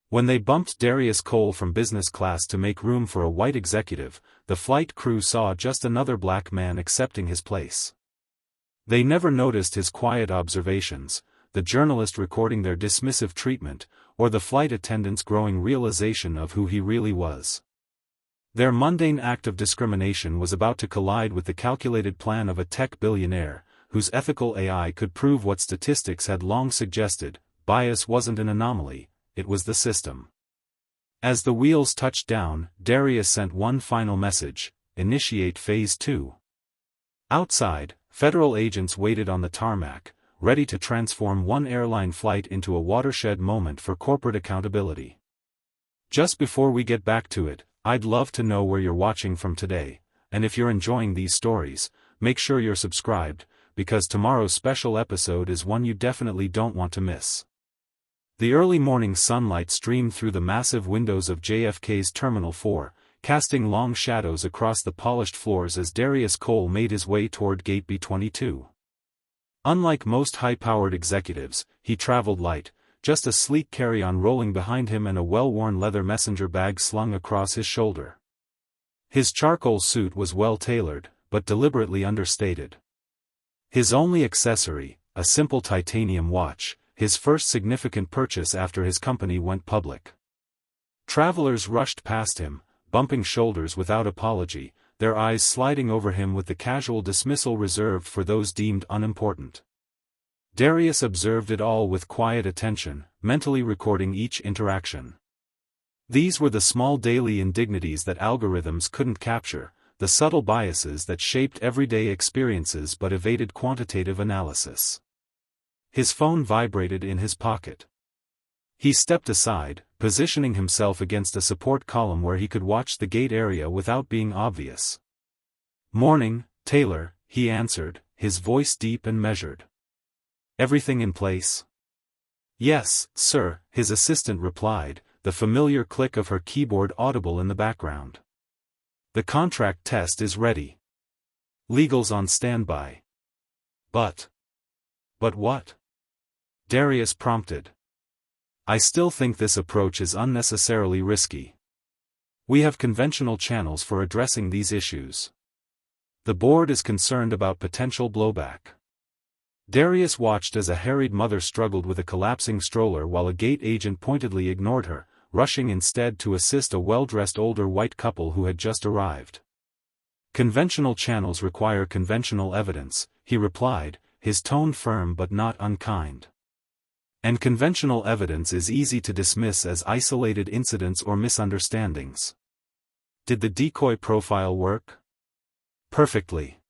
When they bumped Darius Cole from business class to make room for a white executive, the flight crew saw just another black man accepting his place. They never noticed his quiet observations, the journalist recording their dismissive treatment, or the flight attendant's growing realization of who he really was. Their mundane act of discrimination was about to collide with the calculated plan of a tech billionaire, whose ethical AI could prove what statistics had long suggested: bias wasn't an anomaly, it was the system. As the wheels touched down, Darius sent one final message: initiate Phase 2. Outside, federal agents waited on the tarmac, ready to transform one airline flight into a watershed moment for corporate accountability. Just before we get back to it, I'd love to know where you're watching from today, and if you're enjoying these stories, make sure you're subscribed, because tomorrow's special episode is one you definitely don't want to miss. The early morning sunlight streamed through the massive windows of JFK's Terminal 4, casting long shadows across the polished floors as Darius Cole made his way toward Gate B-22. Unlike most high-powered executives, he traveled light, just a sleek carry-on rolling behind him and a well-worn leather messenger bag slung across his shoulder. His charcoal suit was well-tailored, but deliberately understated. His only accessory, a simple titanium watch, his first significant purchase after his company went public. Travelers rushed past him, bumping shoulders without apology, their eyes sliding over him with the casual dismissal reserved for those deemed unimportant. Darius observed it all with quiet attention, mentally recording each interaction. These were the small daily indignities that algorithms couldn't capture, the subtle biases that shaped everyday experiences but evaded quantitative analysis. His phone vibrated in his pocket. He stepped aside, positioning himself against a support column where he could watch the gate area without being obvious. "Morning, Taylor," he answered, his voice deep and measured. "Everything in place?" "Yes, sir," his assistant replied, the familiar click of her keyboard audible in the background. "The contract test is ready. Legal's on standby." But what?" Darius prompted. "I still think this approach is unnecessarily risky. We have conventional channels for addressing these issues. The board is concerned about potential blowback." Darius watched as a harried mother struggled with a collapsing stroller while a gate agent pointedly ignored her, rushing instead to assist a well-dressed older white couple who had just arrived. "Conventional channels require conventional evidence," he replied, his tone firm but not unkind. "And conventional evidence is easy to dismiss as isolated incidents or misunderstandings." "Did the decoy profile work?" "Perfectly.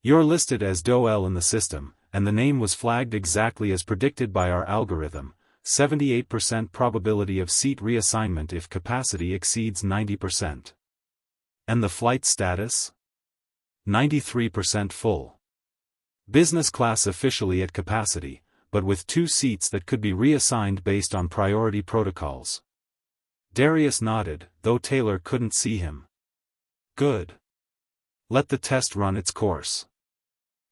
You're listed as Doe in the system, and the name was flagged exactly as predicted by our algorithm, 78% probability of seat reassignment if capacity exceeds 90%. "And the flight status?" 93% full. Business class officially at capacity, but with 2 seats that could be reassigned based on priority protocols." Darius nodded, though Taylor couldn't see him. "Good. Let the test run its course.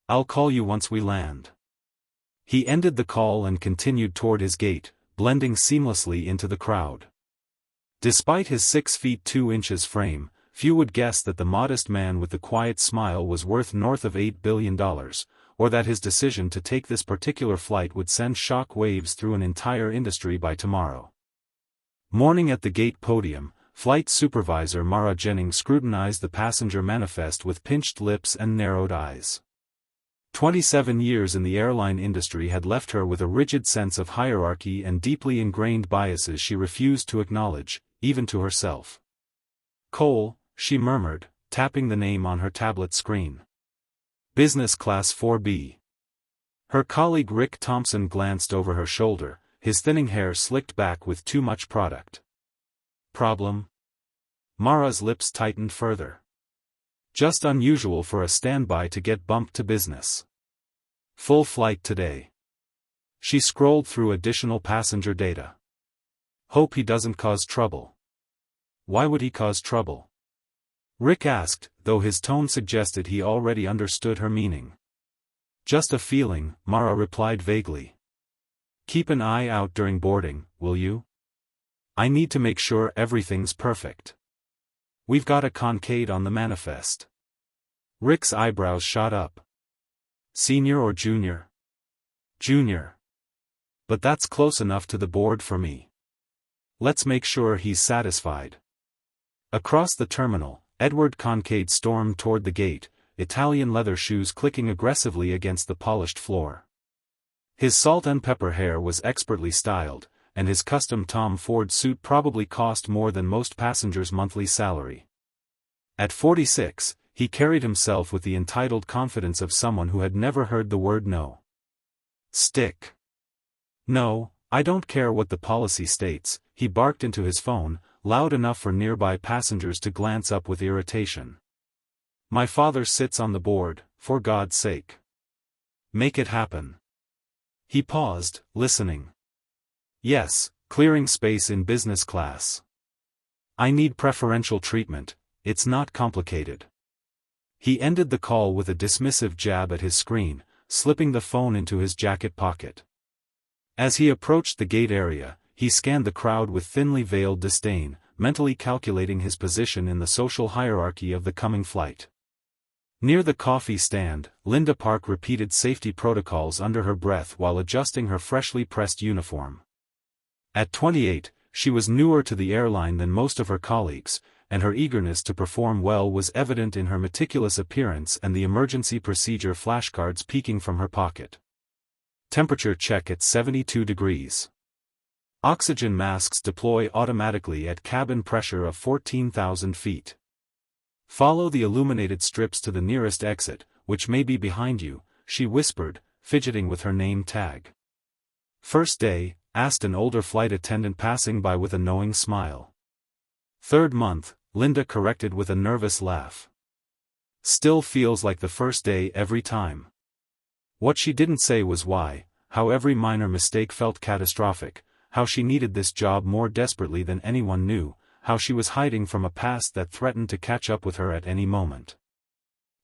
I'll call you once we land." He ended the call and continued toward his gate, blending seamlessly into the crowd. Despite his 6 feet 2 inches frame, few would guess that the modest man with the quiet smile was worth north of $8 billion, or that his decision to take this particular flight would send shock waves through an entire industry by tomorrow. Morning at the gate podium, Flight Supervisor Mara Jennings scrutinized the passenger manifest with pinched lips and narrowed eyes. 27 years in the airline industry had left her with a rigid sense of hierarchy and deeply ingrained biases she refused to acknowledge, even to herself. "Cole," she murmured, tapping the name on her tablet screen. "Business Class 4B. Her colleague Rick Thompson glanced over her shoulder, his thinning hair slicked back with too much product. "Problem?" Mara's lips tightened further. "Just unusual for a standby to get bumped to business. Full flight today." She scrolled through additional passenger data. "Hope he doesn't cause trouble." "Why would he cause trouble?" Rick asked, though his tone suggested he already understood her meaning. "Just a feeling," Mara replied vaguely. "Keep an eye out during boarding, will you?" I need to make sure everything's perfect. We've got a Concade on the manifest. Rick's eyebrows shot up. Senior or junior? Junior. But that's close enough to the board for me. Let's make sure he's satisfied. Across the terminal, Edward Concade stormed toward the gate, Italian leather shoes clicking aggressively against the polished floor. His salt and pepper hair was expertly styled, and his custom Tom Ford suit probably cost more than most passengers' monthly salary. At 46, he carried himself with the entitled confidence of someone who had never heard the word no. Stick. No, I don't care what the policy states, he barked into his phone, loud enough for nearby passengers to glance up with irritation. My father sits on the board, for God's sake. Make it happen. He paused, listening. Yes, clearing space in business class. I need preferential treatment, it's not complicated. He ended the call with a dismissive jab at his screen, slipping the phone into his jacket pocket. As he approached the gate area, he scanned the crowd with thinly veiled disdain, mentally calculating his position in the social hierarchy of the coming flight. Near the coffee stand, Linda Park repeated safety protocols under her breath while adjusting her freshly pressed uniform. At 28, she was newer to the airline than most of her colleagues, and her eagerness to perform well was evident in her meticulous appearance and the emergency procedure flashcards peeking from her pocket. Temperature check at 72 degrees. Oxygen masks deploy automatically at cabin pressure of 14,000 feet. Follow the illuminated strips to the nearest exit, which may be behind you, she whispered, fidgeting with her name tag. First day, asked an older flight attendant passing by with a knowing smile. Third month, Linda corrected with a nervous laugh. Still feels like the first day every time. What she didn't say was why, how every minor mistake felt catastrophic, how she needed this job more desperately than anyone knew, how she was hiding from a past that threatened to catch up with her at any moment.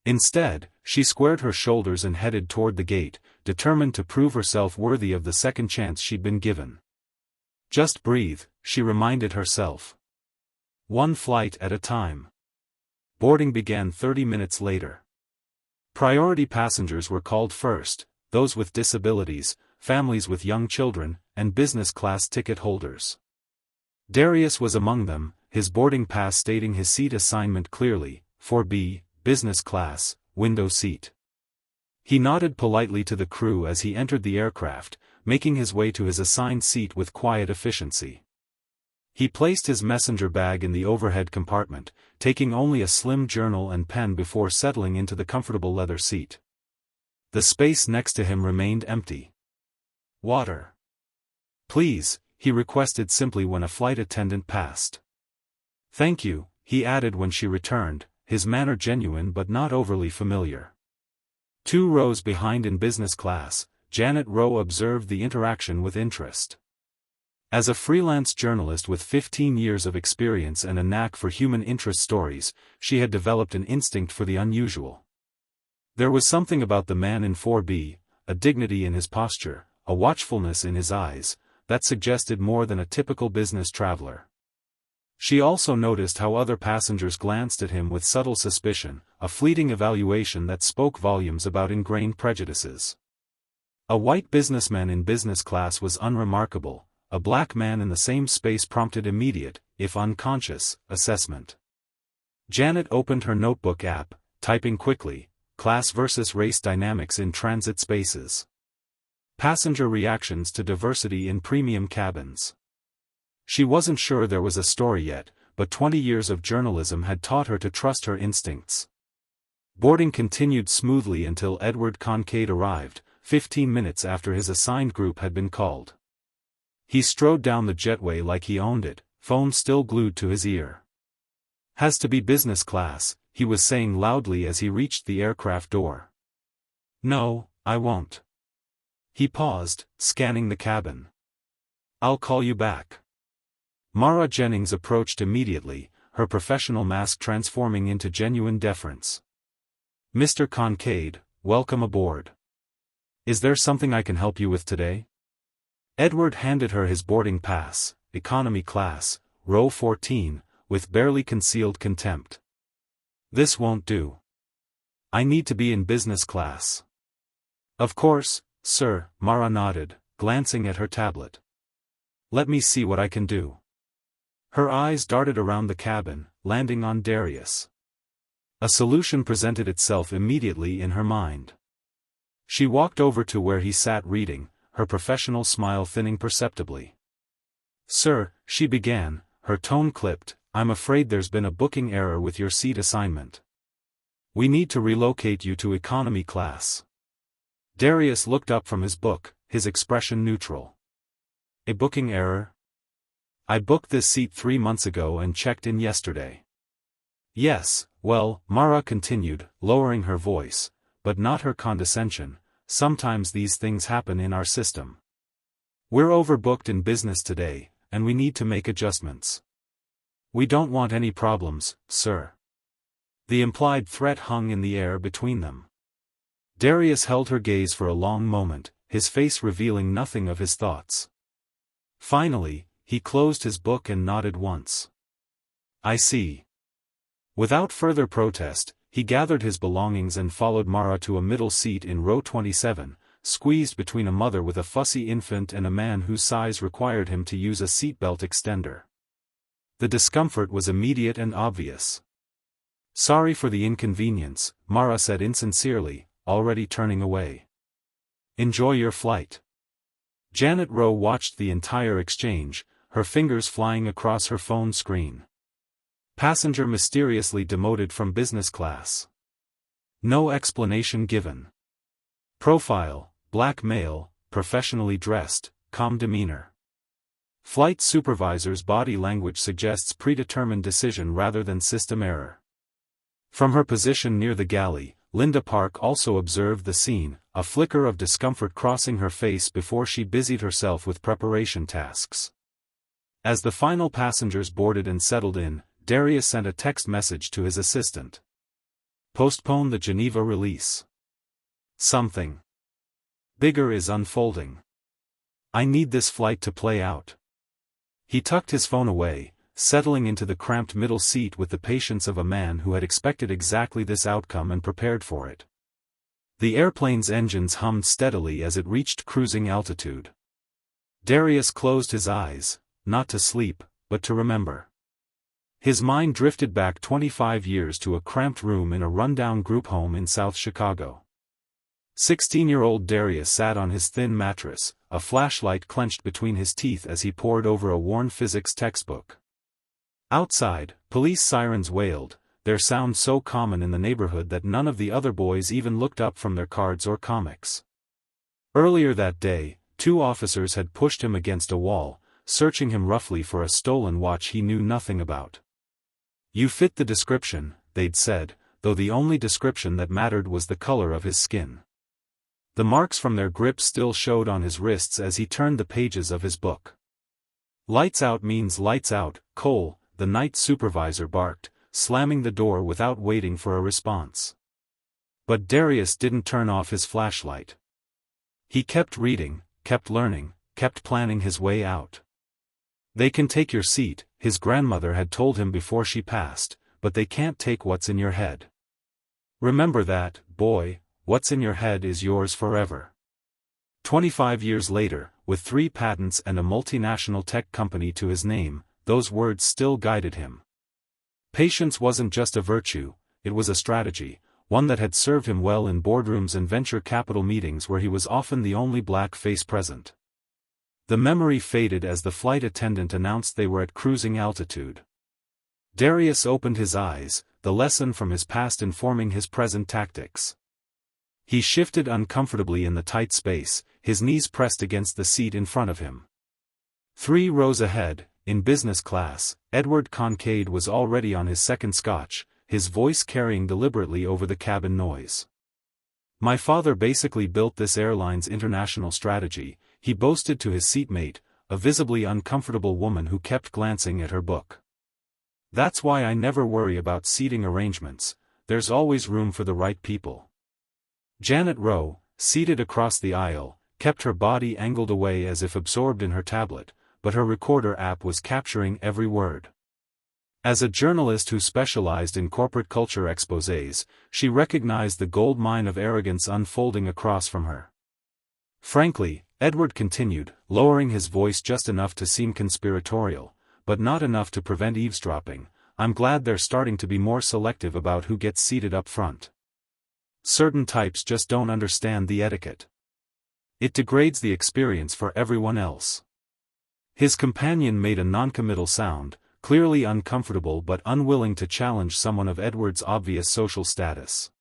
Instead, she squared her shoulders and headed toward the gate, determined to prove herself worthy of the second chance she'd been given. Just breathe, she reminded herself. One flight at a time. Boarding began 30 minutes later. Priority passengers were called first, those with disabilities, families with young children, and business class ticket holders. Darius was among them, his boarding pass stating his seat assignment clearly, 4B, business class, window seat. He nodded politely to the crew as he entered the aircraft, making his way to his assigned seat with quiet efficiency. He placed his messenger bag in the overhead compartment, taking only a slim journal and pen before settling into the comfortable leather seat. The space next to him remained empty. Water. Please, he requested simply when a flight attendant passed. Thank you, he added when she returned, his manner genuine but not overly familiar. 2 rows behind in business class, Janet Rowe observed the interaction with interest. As a freelance journalist with 15 years of experience and a knack for human interest stories, she had developed an instinct for the unusual. There was something about the man in 4B, a dignity in his posture, a watchfulness in his eyes, that suggested more than a typical business traveler. She also noticed how other passengers glanced at him with subtle suspicion, a fleeting evaluation that spoke volumes about ingrained prejudices. A white businessman in business class was unremarkable, a black man in the same space prompted immediate, if unconscious, assessment. Janet opened her notebook app, typing quickly, class versus race dynamics in transit spaces. Passenger reactions to diversity in premium cabins. She wasn't sure there was a story yet, but 20 years of journalism had taught her to trust her instincts. Boarding continued smoothly until Edward Concade arrived, 15 minutes after his assigned group had been called. He strode down the jetway like he owned it, phone still glued to his ear. Has to be business class, he was saying loudly as he reached the aircraft door. No, I won't. He paused, scanning the cabin. I'll call you back. Mara Jennings approached immediately, her professional mask transforming into genuine deference. Mr. Concade, welcome aboard. Is there something I can help you with today? Edward handed her his boarding pass, economy class, row 14, with barely concealed contempt. This won't do. I need to be in business class. Of course, sir, Mara nodded, glancing at her tablet. Let me see what I can do. Her eyes darted around the cabin, landing on Darius. A solution presented itself immediately in her mind. She walked over to where he sat reading, her professional smile thinning perceptibly. Sir, she began, her tone clipped, I'm afraid there's been a booking error with your seat assignment. We need to relocate you to economy class. Darius looked up from his book, his expression neutral. A booking error? I booked this seat 3 months ago and checked in yesterday. Yes, well, Mara continued, lowering her voice, but not her condescension, sometimes these things happen in our system. We're overbooked in business today, and we need to make adjustments. We don't want any problems, sir. The implied threat hung in the air between them. Darius held her gaze for a long moment, his face revealing nothing of his thoughts. Finally, he closed his book and nodded once. I see. Without further protest, he gathered his belongings and followed Mara to a middle seat in row 27, squeezed between a mother with a fussy infant and a man whose size required him to use a seatbelt extender. The discomfort was immediate and obvious. Sorry for the inconvenience, Mara said insincerely, already turning away. Enjoy your flight. Janet Rowe watched the entire exchange, her fingers flying across her phone screen. Passenger mysteriously demoted from business class. No explanation given. Profile, black male, professionally dressed, calm demeanor. Flight supervisor's body language suggests predetermined decision rather than system error. From her position near the galley, Linda Park also observed the scene, a flicker of discomfort crossing her face before she busied herself with preparation tasks. As the final passengers boarded and settled in, Darius sent a text message to his assistant. Postpone the Geneva release. Something bigger is unfolding. I need this flight to play out. He tucked his phone away, settling into the cramped middle seat with the patience of a man who had expected exactly this outcome and prepared for it. The airplane's engines hummed steadily as it reached cruising altitude. Darius closed his eyes, not to sleep, but to remember. His mind drifted back 25 years to a cramped room in a rundown group home in South Chicago. 16-year-old Darius sat on his thin mattress, a flashlight clenched between his teeth as he pored over a worn physics textbook. Outside, police sirens wailed, their sound so common in the neighborhood that none of the other boys even looked up from their cards or comics. Earlier that day, 2 officers had pushed him against a wall, searching him roughly for a stolen watch he knew nothing about. You fit the description, they'd said, though the only description that mattered was the color of his skin. The marks from their grip still showed on his wrists as he turned the pages of his book. Lights out means lights out, Cole, the night supervisor barked, slamming the door without waiting for a response. But Darius didn't turn off his flashlight. He kept reading, kept learning, kept planning his way out. They can take your seat, his grandmother had told him before she passed, but they can't take what's in your head. Remember that, boy, what's in your head is yours forever. 25 years later, with 3 patents and a multinational tech company to his name, those words still guided him. Patience wasn't just a virtue, it was a strategy, one that had served him well in boardrooms and venture capital meetings where he was often the only black face present. The memory faded as the flight attendant announced they were at cruising altitude. Darius opened his eyes, the lesson from his past informing his present tactics. He shifted uncomfortably in the tight space, his knees pressed against the seat in front of him. 3 rows ahead, in business class, Edward Kincaid was already on his second scotch, his voice carrying deliberately over the cabin noise. My father basically built this airline's international strategy, he boasted to his seatmate, a visibly uncomfortable woman who kept glancing at her book. That's why I never worry about seating arrangements, there's always room for the right people. Janet Rowe, seated across the aisle, kept her body angled away as if absorbed in her tablet, but her recorder app was capturing every word. As a journalist who specialized in corporate culture exposés, she recognized the gold mine of arrogance unfolding across from her. Frankly, Edward continued, lowering his voice just enough to seem conspiratorial, but not enough to prevent eavesdropping, I'm glad they're starting to be more selective about who gets seated up front. Certain types just don't understand the etiquette. It degrades the experience for everyone else. His companion made a noncommittal sound, clearly uncomfortable but unwilling to challenge someone of Edward's obvious social status.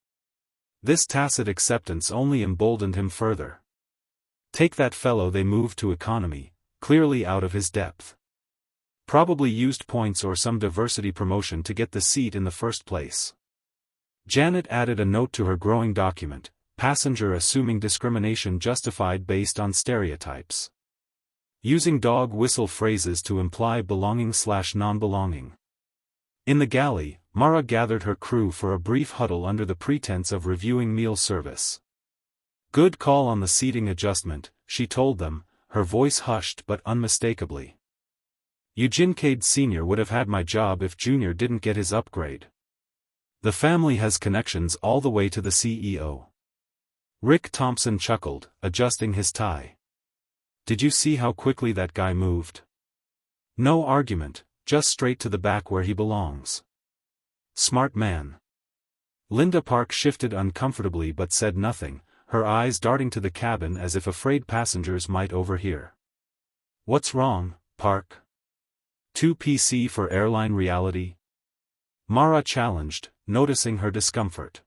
This tacit acceptance only emboldened him further. Take that fellow they moved to economy, clearly out of his depth. Probably used points or some diversity promotion to get the seat in the first place. Janet added a note to her growing document, passenger assuming discrimination justified based on stereotypes. Using dog whistle phrases to imply belonging/non-belonging. In the galley, Mara gathered her crew for a brief huddle under the pretense of reviewing meal service. Good call on the seating adjustment, she told them, her voice hushed but unmistakably. Eugene Cade Sr. would have had my job if Junior didn't get his upgrade. The family has connections all the way to the CEO. Rick Thompson chuckled, adjusting his tie. Did you see how quickly that guy moved? No argument, just straight to the back where he belongs. Smart man. Linda Park shifted uncomfortably but said nothing, her eyes darting to the cabin as if afraid passengers might overhear. What's wrong, Park? Too PC for airline reality? Mara challenged, noticing her discomfort.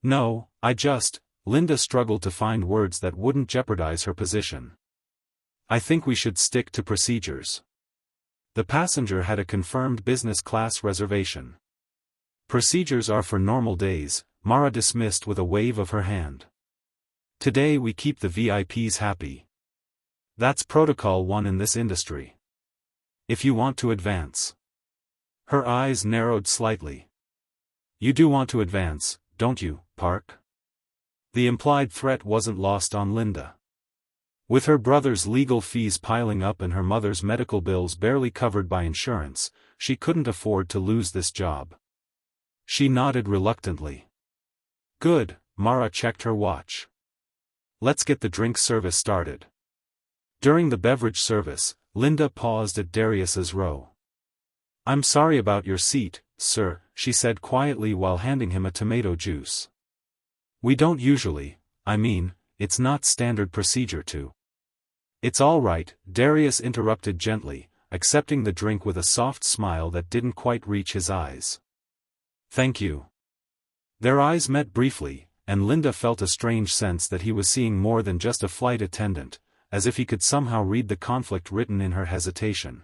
No, Linda struggled to find words that wouldn't jeopardize her position. I think we should stick to procedures. The passenger had a confirmed business class reservation. Procedures are for normal days, Mara dismissed with a wave of her hand. Today we keep the VIPs happy. That's protocol 1 in this industry. If you want to advance. Her eyes narrowed slightly. You do want to advance, don't you, Park? The implied threat wasn't lost on Linda. With her brother's legal fees piling up and her mother's medical bills barely covered by insurance, she couldn't afford to lose this job. She nodded reluctantly. Good, Mara checked her watch. Let's get the drink service started. During the beverage service, Linda paused at Darius's row. I'm sorry about your seat, sir, she said quietly while handing him a tomato juice. We don't usually, it's not standard procedure to. It's all right, Darius interrupted gently, accepting the drink with a soft smile that didn't quite reach his eyes. Thank you. Their eyes met briefly, and Linda felt a strange sense that he was seeing more than just a flight attendant, as if he could somehow read the conflict written in her hesitation.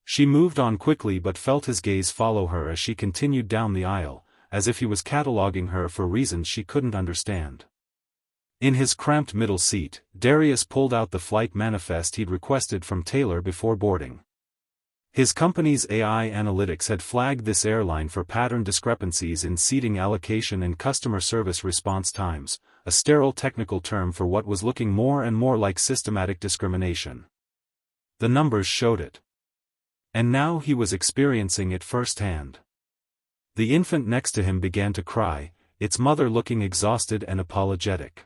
She moved on quickly but felt his gaze follow her as she continued down the aisle, as if he was cataloging her for reasons she couldn't understand. In his cramped middle seat, Darius pulled out the flight manifest he'd requested from Taylor before boarding. His company's AI analytics had flagged this airline for pattern discrepancies in seating allocation and customer service response times, a sterile technical term for what was looking more and more like systematic discrimination. The numbers showed it. And now he was experiencing it firsthand. The infant next to him began to cry, its mother looking exhausted and apologetic.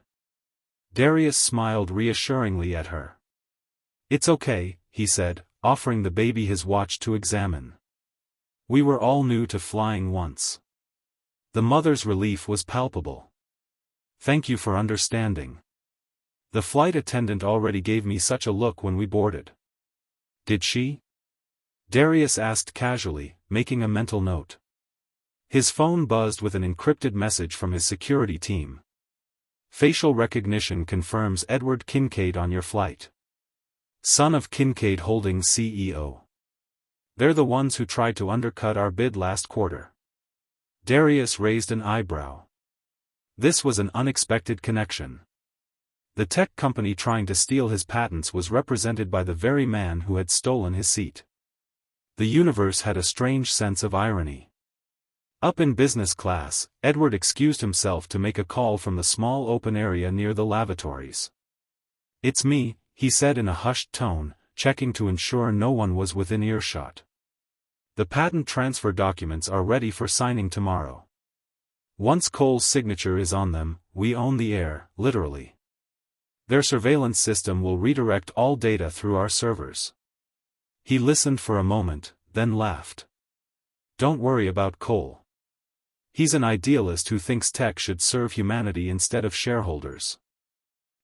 Darius smiled reassuringly at her. It's okay, he said, offering the baby his watch to examine. We were all new to flying once. The mother's relief was palpable. Thank you for understanding. The flight attendant already gave me such a look when we boarded. Did she? Darius asked casually, making a mental note. His phone buzzed with an encrypted message from his security team. Facial recognition confirms Edward Kincaid on your flight. Son of Kincaid Holdings CEO. They're the ones who tried to undercut our bid last quarter. Darius raised an eyebrow. This was an unexpected connection. The tech company trying to steal his patents was represented by the very man who had stolen his seat. The universe had a strange sense of irony. Up in business class, Edward excused himself to make a call from the small open area near the lavatories. It's me, he said in a hushed tone, checking to ensure no one was within earshot. The patent transfer documents are ready for signing tomorrow. Once Cole's signature is on them, we own the air, literally. Their surveillance system will redirect all data through our servers. He listened for a moment, then laughed. Don't worry about Cole. He's an idealist who thinks tech should serve humanity instead of shareholders.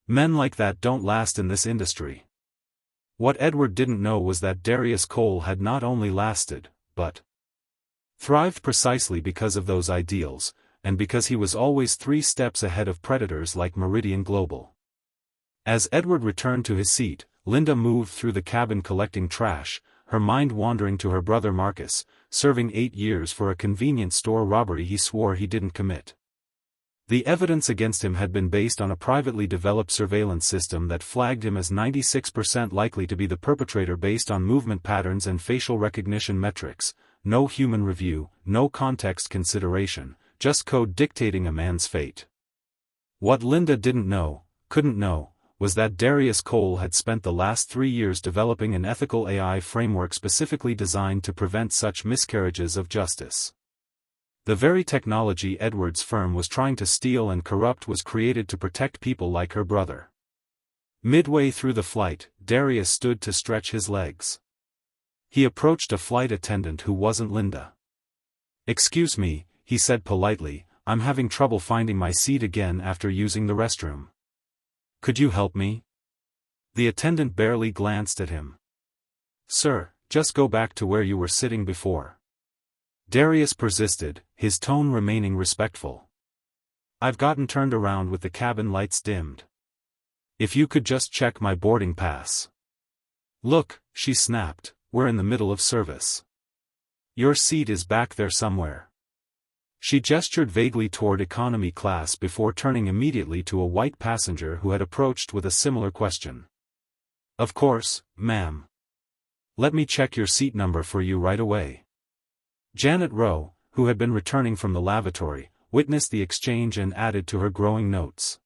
Men like that don't last in this industry. What Edward didn't know was that Darius Cole had not only lasted, but thrived precisely because of those ideals, and because he was always 3 steps ahead of predators like Meridian Global. As Edward returned to his seat, Linda moved through the cabin collecting trash, her mind wandering to her brother Marcus, serving 8 years for a convenience store robbery he swore he didn't commit. The evidence against him had been based on a privately developed surveillance system that flagged him as 96% likely to be the perpetrator based on movement patterns and facial recognition metrics, no human review, no context consideration, just code dictating a man's fate. What Linda couldn't know, was that Darius Cole had spent the last 3 years developing an ethical AI framework specifically designed to prevent such miscarriages of justice. The very technology Edward's firm was trying to steal and corrupt was created to protect people like her brother. Midway through the flight, Darius stood to stretch his legs. He approached a flight attendant who wasn't Linda. "Excuse me," he said politely, "I'm having trouble finding my seat again after using the restroom. Could you help me?" The attendant barely glanced at him. "Sir, just go back to where you were sitting before." Darius persisted, his tone remaining respectful. "I've gotten turned around with the cabin lights dimmed. If you could just check my boarding pass." "Look," she snapped, "we're in the middle of service. Your seat is back there somewhere." She gestured vaguely toward economy class before turning immediately to a white passenger who had approached with a similar question. "Of course, ma'am. Let me check your seat number for you right away." Janet Rowe, who had been returning from the lavatory, witnessed the exchange and added to her growing notes.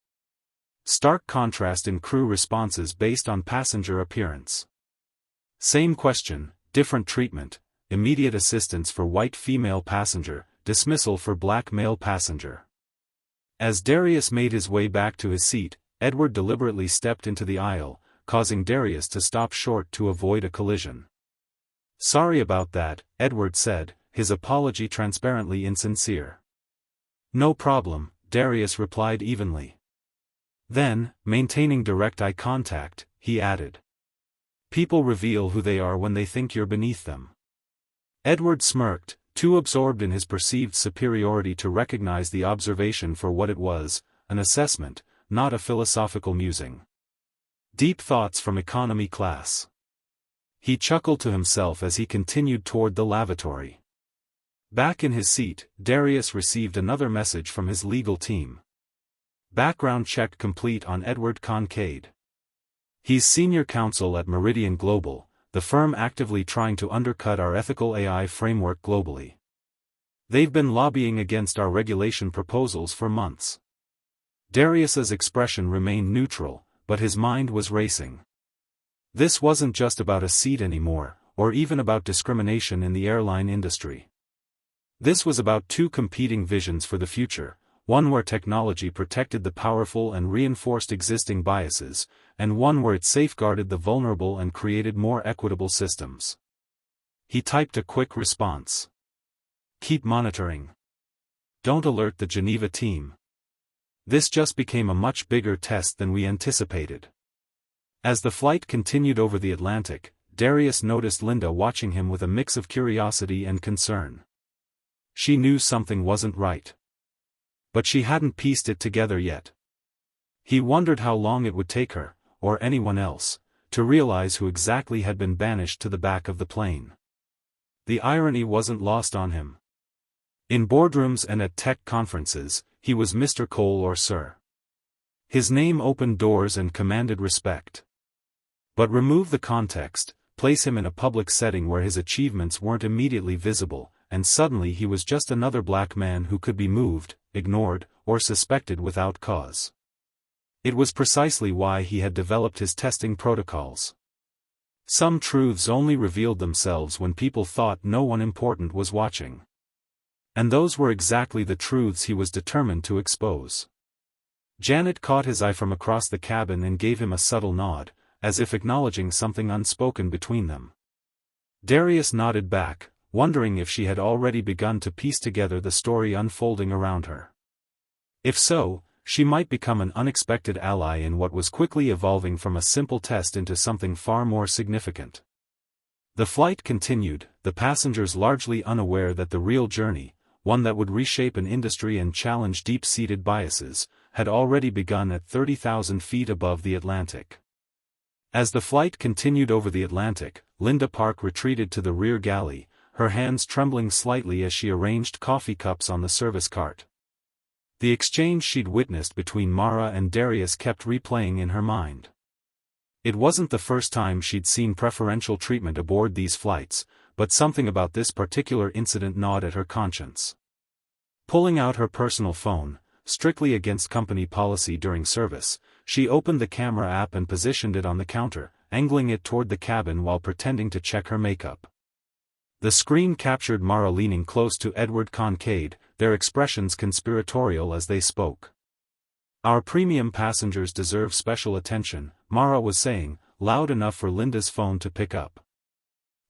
Stark contrast in crew responses based on passenger appearance. Same question, different treatment, immediate assistance for white female passenger, dismissal for black male passenger. As Darius made his way back to his seat, Edward deliberately stepped into the aisle, causing Darius to stop short to avoid a collision. "Sorry about that," Edward said, his apology transparently insincere. "No problem," Darius replied evenly. Then, maintaining direct eye contact, he added, "People reveal who they are when they think you're beneath them." Edward smirked, too absorbed in his perceived superiority to recognize the observation for what it was, an assessment, not a philosophical musing. Deep thoughts from economy class. He chuckled to himself as he continued toward the lavatory. Back in his seat, Darius received another message from his legal team. Background check complete on Edward Kincaid. He's senior counsel at Meridian Global, the firm actively trying to undercut our ethical AI framework globally. They've been lobbying against our regulation proposals for months. Darius's expression remained neutral, but his mind was racing. This wasn't just about a seat anymore, or even about discrimination in the airline industry. This was about 2 competing visions for the future, one where technology protected the powerful and reinforced existing biases, and one where it safeguarded the vulnerable and created more equitable systems. He typed a quick response. "Keep monitoring. Don't alert the Geneva team. This just became a much bigger test than we anticipated." As the flight continued over the Atlantic, Darius noticed Linda watching him with a mix of curiosity and concern. She knew something wasn't right. But she hadn't pieced it together yet. He wondered how long it would take her, or anyone else, to realize who exactly had been banished to the back of the plane. The irony wasn't lost on him. In boardrooms and at tech conferences, he was Mr. Cole or Sir. His name opened doors and commanded respect. But remove the context, place him in a public setting where his achievements weren't immediately visible, and suddenly he was just another black man who could be moved, ignored, or suspected without cause. It was precisely why he had developed his testing protocols. Some truths only revealed themselves when people thought no one important was watching. And those were exactly the truths he was determined to expose. Janet caught his eye from across the cabin and gave him a subtle nod, as if acknowledging something unspoken between them. Darius nodded back, wondering if she had already begun to piece together the story unfolding around her. If so, she might become an unexpected ally in what was quickly evolving from a simple test into something far more significant. The flight continued, the passengers largely unaware that the real journey, one that would reshape an industry and challenge deep-seated biases, had already begun at 30,000 feet above the Atlantic. As the flight continued over the Atlantic, Linda Park retreated to the rear galley, her hands trembling slightly as she arranged coffee cups on the service cart. The exchange she'd witnessed between Mara and Darius kept replaying in her mind. It wasn't the first time she'd seen preferential treatment aboard these flights, but something about this particular incident gnawed at her conscience. Pulling out her personal phone, strictly against company policy during service, she opened the camera app and positioned it on the counter, angling it toward the cabin while pretending to check her makeup. The screen captured Mara leaning close to Edward Kincaid, their expressions conspiratorial as they spoke. "Our premium passengers deserve special attention," Mara was saying, loud enough for Linda's phone to pick up.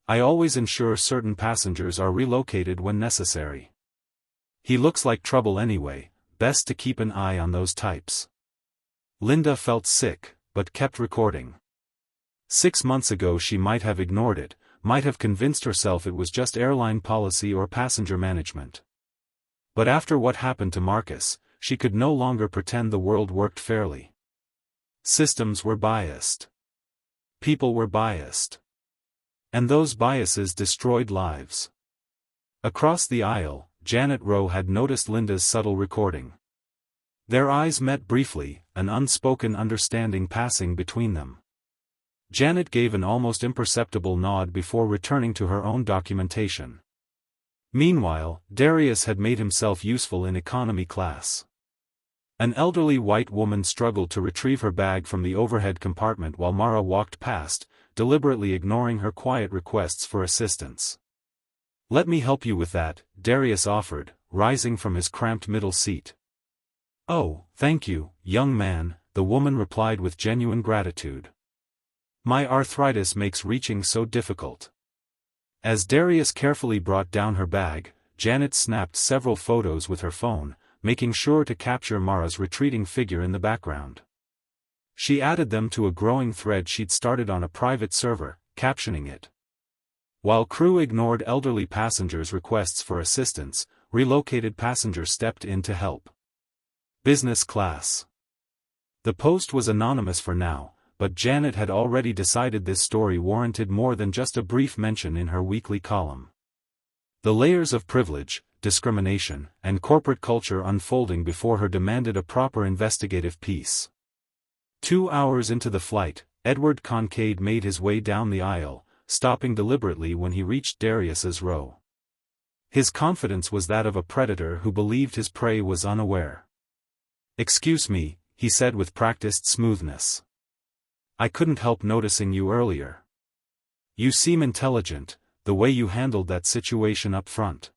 "I always ensure certain passengers are relocated when necessary. He looks like trouble anyway, best to keep an eye on those types." Linda felt sick, but kept recording. 6 months ago she might have ignored it, might have convinced herself it was just airline policy or passenger management. But after what happened to Marcus, she could no longer pretend the world worked fairly. Systems were biased. People were biased. And those biases destroyed lives. Across the aisle, Janet Rowe had noticed Linda's subtle recording. Their eyes met briefly, an unspoken understanding passing between them. Janet gave an almost imperceptible nod before returning to her own documentation. Meanwhile, Darius had made himself useful in economy class. An elderly white woman struggled to retrieve her bag from the overhead compartment while Mara walked past, deliberately ignoring her quiet requests for assistance. "Let me help you with that," Darius offered, rising from his cramped middle seat. "Oh, thank you, young man," the woman replied with genuine gratitude. "My arthritis makes reaching so difficult." As Darius carefully brought down her bag, Janet snapped several photos with her phone, making sure to capture Mara's retreating figure in the background. She added them to a growing thread she'd started on a private server, captioning it. While crew ignored elderly passengers' requests for assistance, relocated passengers stepped in to help. Business class. The post was anonymous for now, but Janet had already decided this story warranted more than just a brief mention in her weekly column. The layers of privilege, discrimination, and corporate culture unfolding before her demanded a proper investigative piece. 2 hours into the flight, Edward Kincaid made his way down the aisle, stopping deliberately when he reached Darius's row. His confidence was that of a predator who believed his prey was unaware. "Excuse me," he said with practiced smoothness. "I couldn't help noticing you earlier. You seem intelligent, the way you handled that situation up front.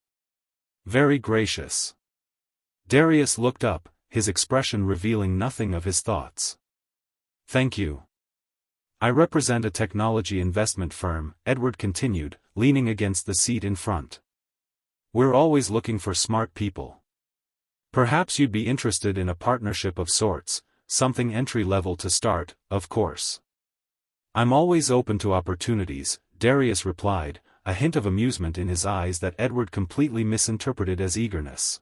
Very gracious." Darius looked up, his expression revealing nothing of his thoughts. "Thank you. I represent a technology investment firm," Edward continued, leaning against the seat in front. "We're always looking for smart people. Perhaps you'd be interested in a partnership of sorts, something entry-level to start, of course." "I'm always open to opportunities," Darius replied, a hint of amusement in his eyes that Edward completely misinterpreted as eagerness.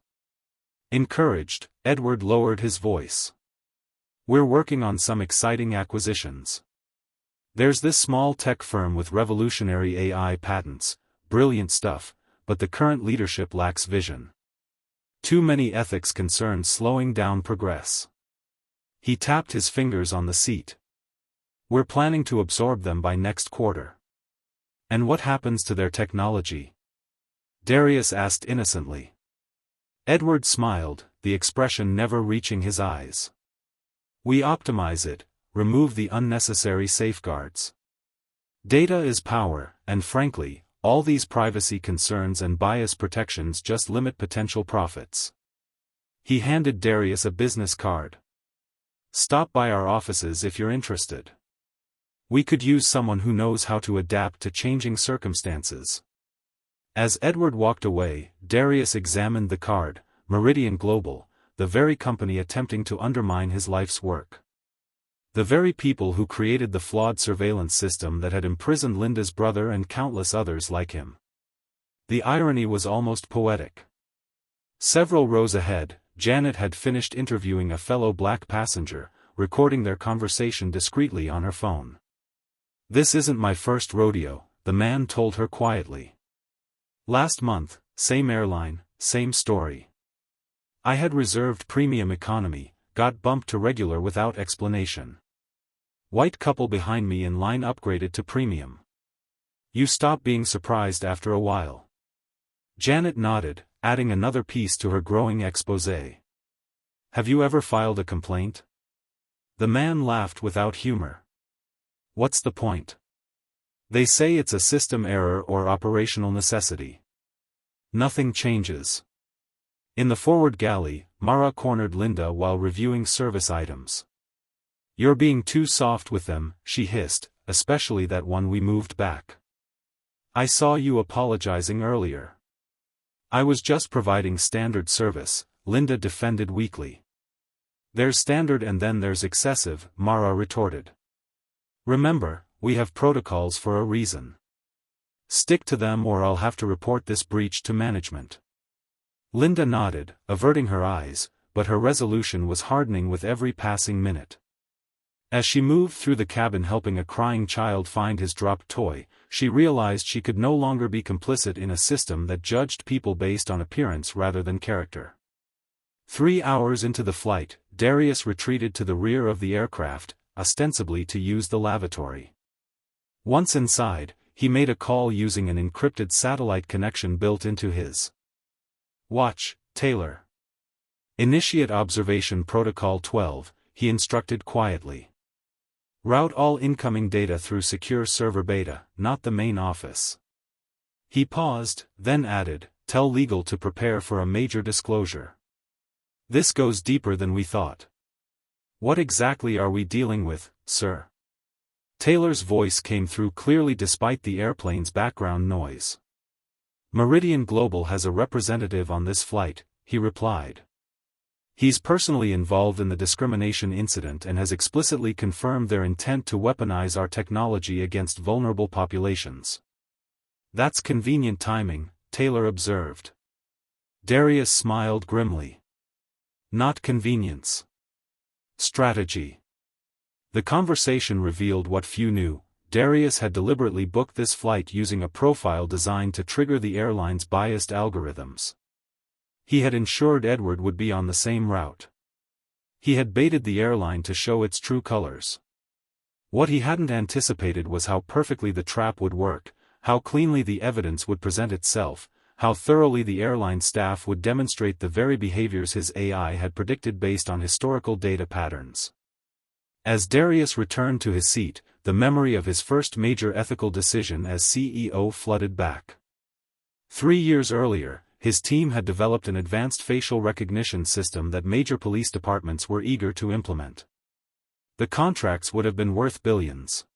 Encouraged, Edward lowered his voice. "We're working on some exciting acquisitions. There's this small tech firm with revolutionary AI patents, brilliant stuff, but the current leadership lacks vision. Too many ethics concerns slowing down progress." He tapped his fingers on the seat. "We're planning to absorb them by next quarter." "And what happens to their technology?" Darius asked innocently. Edward smiled, the expression never reaching his eyes. "We optimize it, remove the unnecessary safeguards. Data is power, and frankly, all these privacy concerns and bias protections just limit potential profits. He handed Darius a business card. Stop by our offices if you're interested. We could use someone who knows how to adapt to changing circumstances. As Edward walked away, Darius examined the card, Meridian Global, the very company attempting to undermine his life's work. The very people who created the flawed surveillance system that had imprisoned Linda's brother and countless others like him. The irony was almost poetic. Several rows ahead, Janet had finished interviewing a fellow black passenger, recording their conversation discreetly on her phone. "This isn't my first rodeo," the man told her quietly. "Last month, same airline, same story. I had reserved premium economy, got bumped to regular without explanation. White couple behind me in line upgraded to premium. You stop being surprised after a while." Janet nodded, adding another piece to her growing exposé. "Have you ever filed a complaint?" The man laughed without humor. "What's the point? They say it's a system error or operational necessity. Nothing changes." In the forward galley, Mara cornered Linda while reviewing service items. "You're being too soft with them," she hissed, "especially that one we moved back. I saw you apologizing earlier." "I was just providing standard service," Linda defended weakly. "There's standard and then there's excessive," Mara retorted. "Remember, we have protocols for a reason. Stick to them or I'll have to report this breach to management." Linda nodded, averting her eyes, but her resolution was hardening with every passing minute. As she moved through the cabin helping a crying child find his dropped toy, she realized she could no longer be complicit in a system that judged people based on appearance rather than character. 3 hours into the flight, Darius retreated to the rear of the aircraft, ostensibly to use the lavatory. Once inside, he made a call using an encrypted satellite connection built into his watch. "Taylor. Initiate Observation Protocol 12, he instructed quietly. "Route all incoming data through secure server beta, not the main office." He paused, then added, "Tell legal to prepare for a major disclosure. This goes deeper than we thought." "What exactly are we dealing with, sir?" Taylor's voice came through clearly despite the airplane's background noise. "Meridian Global has a representative on this flight," he replied. "He's personally involved in the discrimination incident and has explicitly confirmed their intent to weaponize our technology against vulnerable populations." "That's convenient timing," Taylor observed. Darius smiled grimly. "Not convenience. Strategy." The conversation revealed what few knew. Darius had deliberately booked this flight using a profile designed to trigger the airline's biased algorithms. He had ensured Edward would be on the same route. He had baited the airline to show its true colors. What he hadn't anticipated was how perfectly the trap would work, how cleanly the evidence would present itself, how thoroughly the airline staff would demonstrate the very behaviors his AI had predicted based on historical data patterns. As Darius returned to his seat, the memory of his first major ethical decision as CEO flooded back. 3 years earlier, his team had developed an advanced facial recognition system that major police departments were eager to implement. The contracts would have been worth billions.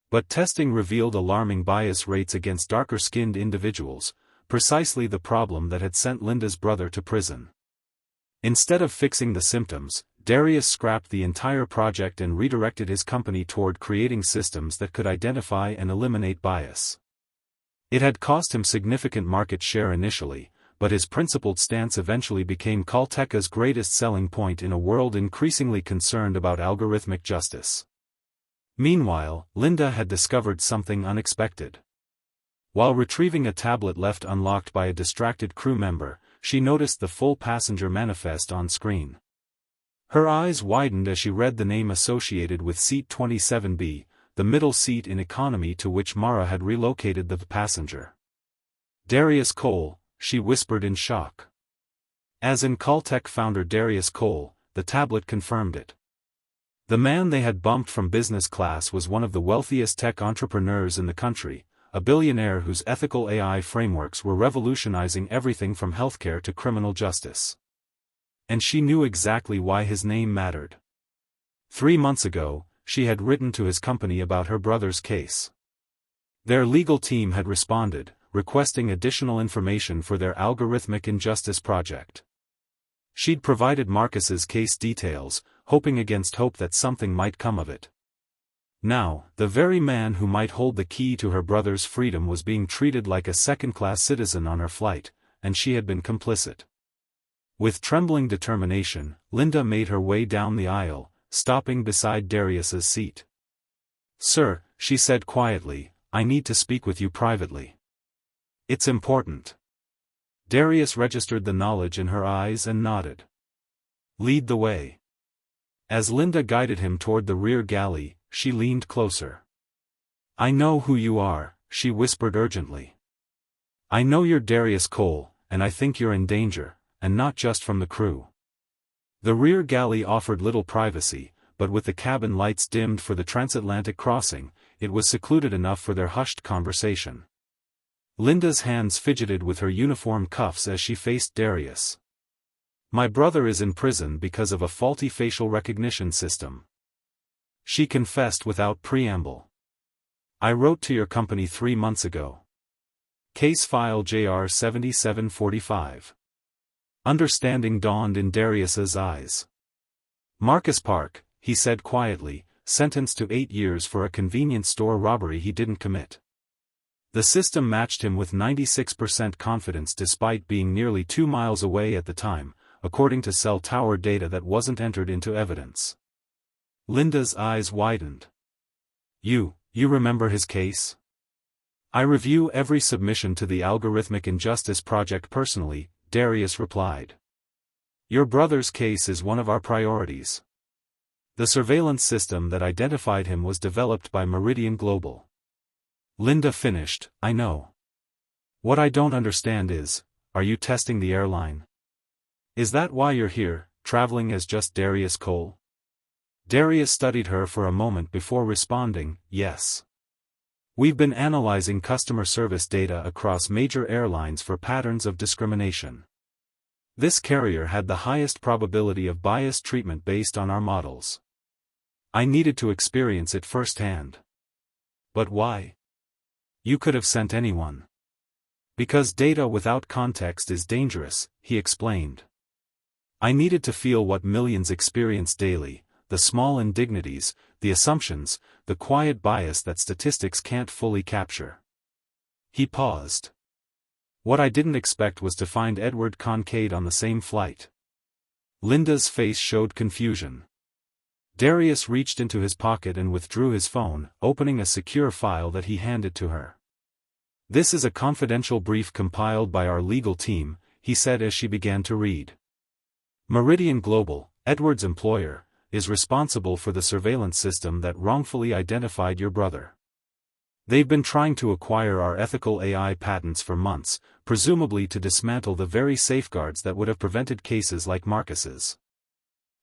But testing revealed alarming bias rates against darker-skinned individuals, precisely the problem that had sent Linda's brother to prison. Instead of fixing the symptoms, Darius scrapped the entire project and redirected his company toward creating systems that could identify and eliminate bias. It had cost him significant market share initially, but his principled stance eventually became Caltech's greatest selling point in a world increasingly concerned about algorithmic justice. Meanwhile, Linda had discovered something unexpected. While retrieving a tablet left unlocked by a distracted crew member, she noticed the full passenger manifest on screen. Her eyes widened as she read the name associated with seat 27B, the middle seat in economy to which Mara had relocated the passenger. "Darius Cole," she whispered in shock. As in Caltech founder Darius Cole, the tablet confirmed it. The man they had bumped from business class was one of the wealthiest tech entrepreneurs in the country, a billionaire whose ethical AI frameworks were revolutionizing everything from healthcare to criminal justice. And she knew exactly why his name mattered. 3 months ago, she had written to his company about her brother's case. Their legal team had responded, requesting additional information for their algorithmic injustice project. She'd provided Marcus's case details, hoping against hope that something might come of it. Now, the very man who might hold the key to her brother's freedom was being treated like a second-class citizen on her flight, and she had been complicit. With trembling determination, Linda made her way down the aisle, stopping beside Darius's seat. "Sir," she said quietly, "I need to speak with you privately. It's important." Darius registered the knowledge in her eyes and nodded. "Lead the way." As Linda guided him toward the rear galley, she leaned closer. "I know who you are," she whispered urgently. "I know you're Darius Cole, and I think you're in danger, and not just from the crew." The rear galley offered little privacy, but with the cabin lights dimmed for the transatlantic crossing, it was secluded enough for their hushed conversation. Linda's hands fidgeted with her uniform cuffs as she faced Darius. "My brother is in prison because of a faulty facial recognition system," she confessed without preamble. "I wrote to your company 3 months ago. Case file JR 7745. Understanding dawned in Darius's eyes. "Marcus Park," he said quietly, "sentenced to 8 years for a convenience store robbery he didn't commit." The system matched him with 96% confidence despite being nearly 2 miles away at the time, according to cell tower data that wasn't entered into evidence. Linda's eyes widened. You remember his case?" "I review every submission to the Algorithmic Injustice Project personally," Darius replied. "Your brother's case is one of our priorities. The surveillance system that identified him was developed by Meridian Global." Linda finished, "I know. What I don't understand is, are you testing the airline? Is that why you're here, traveling as just Darius Cole?" Darius studied her for a moment before responding, "Yes. We've been analyzing customer service data across major airlines for patterns of discrimination. This carrier had the highest probability of biased treatment based on our models. I needed to experience it firsthand." "But why?" "You could have sent anyone. Because data without context is dangerous," he explained. "I needed to feel what millions experience daily, the small indignities, the assumptions, the quiet bias that statistics can't fully capture." He paused. "What I didn't expect was to find Edward Kincaid on the same flight." Linda's face showed confusion. Darius reached into his pocket and withdrew his phone, opening a secure file that he handed to her. "This is a confidential brief compiled by our legal team," he said as she began to read. "Meridian Global, Edward's employer, is responsible for the surveillance system that wrongfully identified your brother. They've been trying to acquire our ethical AI patents for months, presumably to dismantle the very safeguards that would have prevented cases like Marcus's."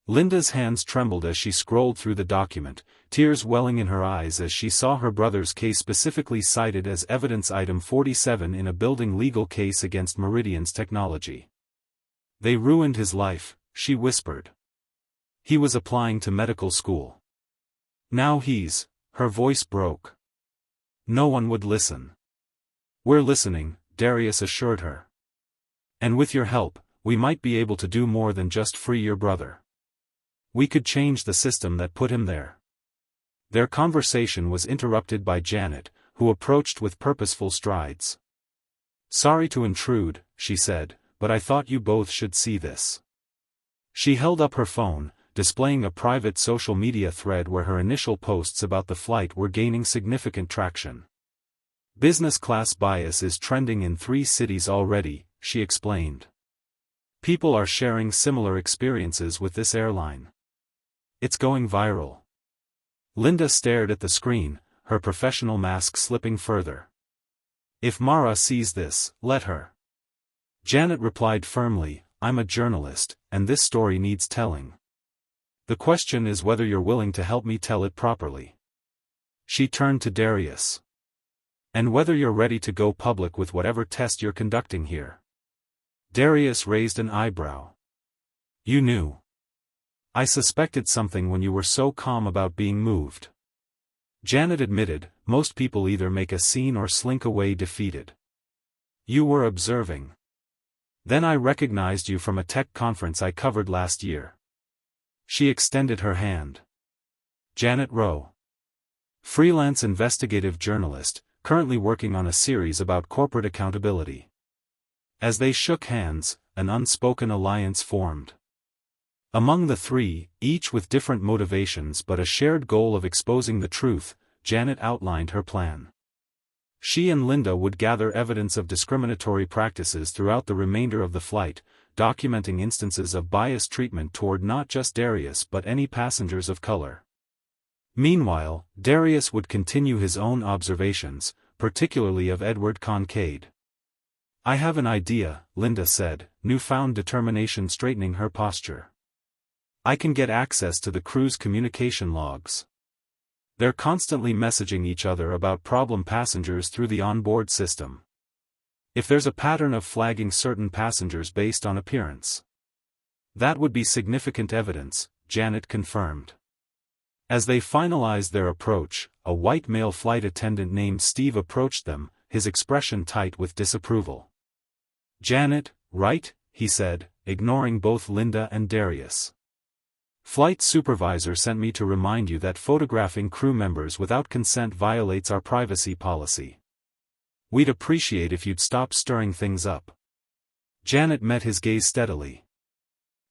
Linda's hands trembled as she scrolled through the document, tears welling in her eyes as she saw her brother's case specifically cited as evidence item 47 in a building legal case against Meridian's technology. "They ruined his life," she whispered. "He was applying to medical school. Now her voice broke. "No one would listen." "We're listening," Darius assured her. "And with your help, we might be able to do more than just free your brother. We could change the system that put him there." Their conversation was interrupted by Janet, who approached with purposeful strides. "Sorry to intrude," she said, "but I thought you both should see this." She held up her phone, displaying a private social media thread where her initial posts about the flight were gaining significant traction. "Business class bias is trending in 3 cities already," she explained. "People are sharing similar experiences with this airline. It's going viral." Linda stared at the screen, her professional mask slipping further. "If Mara sees this, let her." Janet replied firmly, "I'm a journalist, and this story needs telling." The question is whether you're willing to help me tell it properly. She turned to Darius. And whether you're ready to go public with whatever test you're conducting here. Darius raised an eyebrow. You knew. I suspected something when you were so calm about being moved. Janet admitted, most people either make a scene or slink away defeated. You were observing. Then I recognized you from a tech conference I covered last year. She extended her hand. Janet Rowe. Freelance investigative journalist, currently working on a series about corporate accountability. As they shook hands, an unspoken alliance formed. Among the three, each with different motivations but a shared goal of exposing the truth, Janet outlined her plan. She and Linda would gather evidence of discriminatory practices throughout the remainder of the flight, documenting instances of biased treatment toward not just Darius but any passengers of color. Meanwhile, Darius would continue his own observations, particularly of Edward Kincaid. I have an idea, Linda said, newfound determination straightening her posture. I can get access to the crew's communication logs. They're constantly messaging each other about problem passengers through the onboard system. If there's a pattern of flagging certain passengers based on appearance, that would be significant evidence, Janet confirmed. As they finalized their approach, a white male flight attendant named Steve approached them, his expression tight with disapproval. Janet, right? He said, ignoring both Linda and Darius. Flight supervisor sent me to remind you that photographing crew members without consent violates our privacy policy. We'd appreciate if you'd stop stirring things up. Janet met his gaze steadily.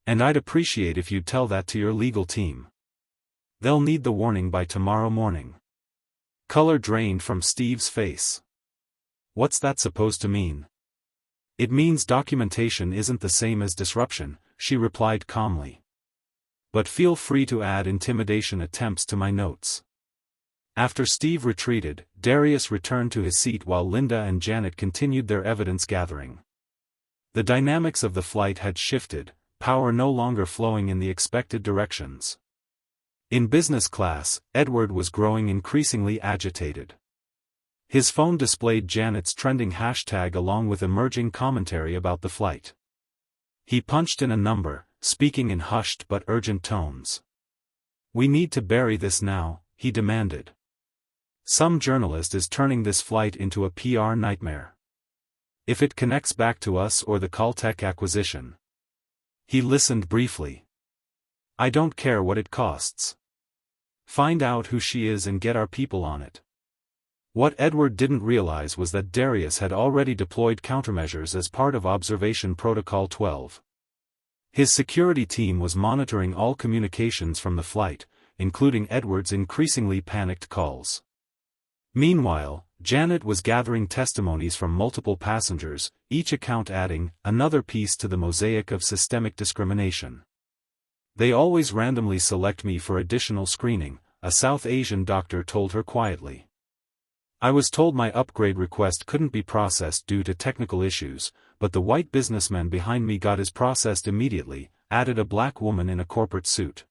And I'd appreciate if you'd tell that to your legal team. They'll need the warning by tomorrow morning. Color drained from Steve's face. What's that supposed to mean? It means documentation isn't the same as disruption, she replied calmly. But feel free to add intimidation attempts to my notes. After Steve retreated, Darius returned to his seat while Linda and Janet continued their evidence gathering. The dynamics of the flight had shifted, power no longer flowing in the expected directions. In business class, Edward was growing increasingly agitated. His phone displayed Janet's trending hashtag along with emerging commentary about the flight. He punched in a number, speaking in hushed but urgent tones. We need to bury this now, he demanded. Some journalist is turning this flight into a PR nightmare. If it connects back to us or the Caltech acquisition. He listened briefly. I don't care what it costs. Find out who she is and get our people on it. What Edward didn't realize was that Darius had already deployed countermeasures as part of Observation Protocol 12. His security team was monitoring all communications from the flight, including Edward's increasingly panicked calls. Meanwhile, Janet was gathering testimonies from multiple passengers, each account adding another piece to the mosaic of systemic discrimination. They always randomly select me for additional screening, a South Asian doctor told her quietly. I was told my upgrade request couldn't be processed due to technical issues, but the white businessman behind me got his processed immediately, added a black woman in a corporate suit.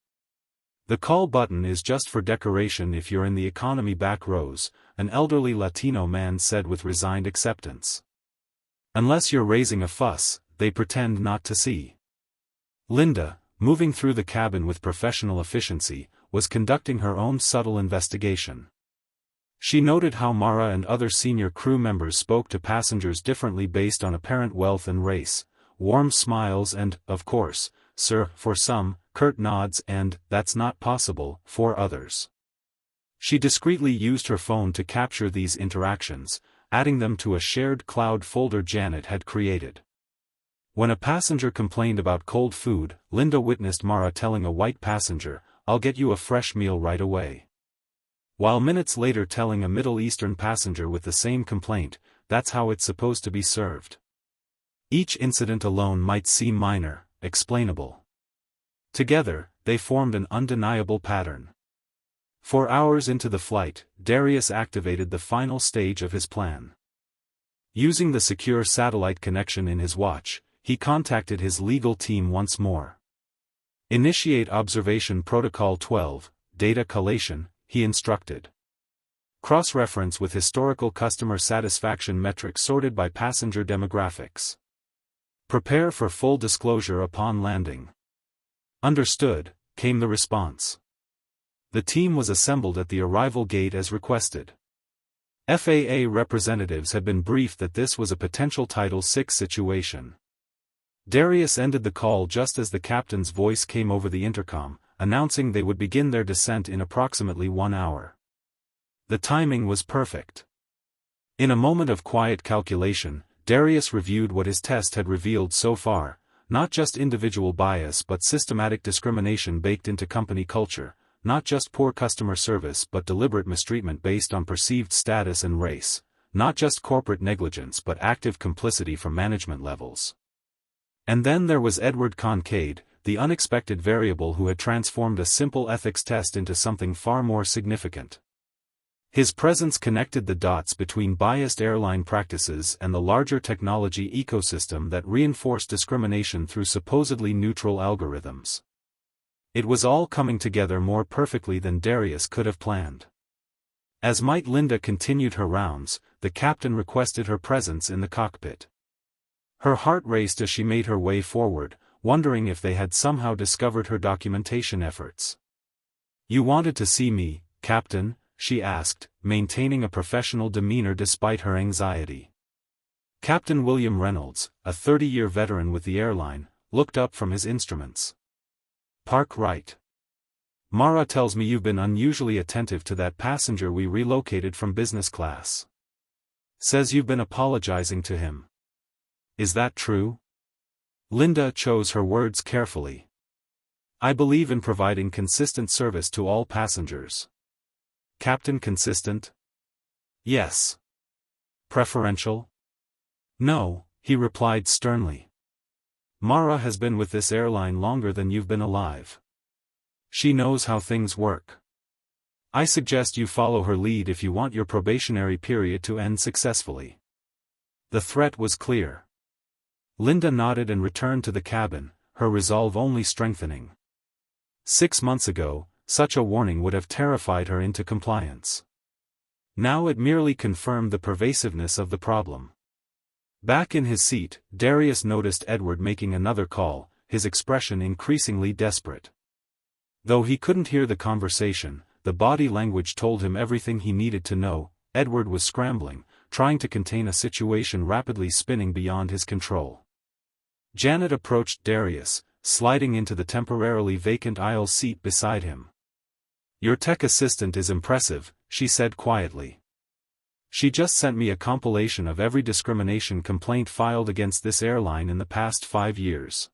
The call button is just for decoration if you're in the economy back rows, an elderly Latino man said with resigned acceptance. Unless you're raising a fuss, they pretend not to see. Linda, moving through the cabin with professional efficiency, was conducting her own subtle investigation. She noted how Mara and other senior crew members spoke to passengers differently based on apparent wealth and race, warm smiles and, of course, sir, for some, curt nods and, that's not possible, for others. She discreetly used her phone to capture these interactions, adding them to a shared cloud folder Janet had created. When a passenger complained about cold food, Linda witnessed Mara telling a white passenger, I'll get you a fresh meal right away. While minutes later telling a Middle Eastern passenger with the same complaint, that's how it's supposed to be served. Each incident alone might seem minor, explainable. Together, they formed an undeniable pattern. 4 hours into the flight, Darius activated the final stage of his plan. Using the secure satellite connection in his watch, he contacted his legal team once more. Initiate Observation Protocol 12, Data Collation, he instructed. Cross-reference with historical customer satisfaction metrics sorted by passenger demographics. Prepare for full disclosure upon landing. Understood, came the response. The team was assembled at the arrival gate as requested. FAA representatives had been briefed that this was a potential Title VI situation. Darius ended the call just as the captain's voice came over the intercom, announcing they would begin their descent in approximately 1 hour. The timing was perfect. In a moment of quiet calculation, Darius reviewed what his test had revealed so far, not just individual bias but systematic discrimination baked into company culture, not just poor customer service but deliberate mistreatment based on perceived status and race, not just corporate negligence but active complicity from management levels. And then there was Edward Kincaid, the unexpected variable who had transformed a simple ethics test into something far more significant. His presence connected the dots between biased airline practices and the larger technology ecosystem that reinforced discrimination through supposedly neutral algorithms. It was all coming together more perfectly than Darius could have planned. As Linda continued her rounds, the captain requested her presence in the cockpit. Her heart raced as she made her way forward, wondering if they had somehow discovered her documentation efforts. "You wanted to see me, Captain?" she asked, maintaining a professional demeanor despite her anxiety. Captain William Reynolds, a 30-year veteran with the airline, looked up from his instruments. "Park right. Mara tells me you've been unusually attentive to that passenger we relocated from business class. Says you've been apologizing to him. Is that true?" Linda chose her words carefully. "I believe in providing consistent service to all passengers." "Captain, consistent?" "Yes." "Preferential?" "No," he replied sternly. "Mara has been with this airline longer than you've been alive. She knows how things work. I suggest you follow her lead if you want your probationary period to end successfully." The threat was clear. Linda nodded and returned to the cabin, her resolve only strengthening. 6 months ago, such a warning would have terrified her into compliance. Now it merely confirmed the pervasiveness of the problem. Back in his seat, Darius noticed Edward making another call, his expression increasingly desperate. Though he couldn't hear the conversation, the body language told him everything he needed to know. Edward was scrambling, trying to contain a situation rapidly spinning beyond his control. Janet approached Darius, sliding into the temporarily vacant aisle seat beside him. "Your tech assistant is impressive," she said quietly. "She just sent me a compilation of every discrimination complaint filed against this airline in the past 5 years.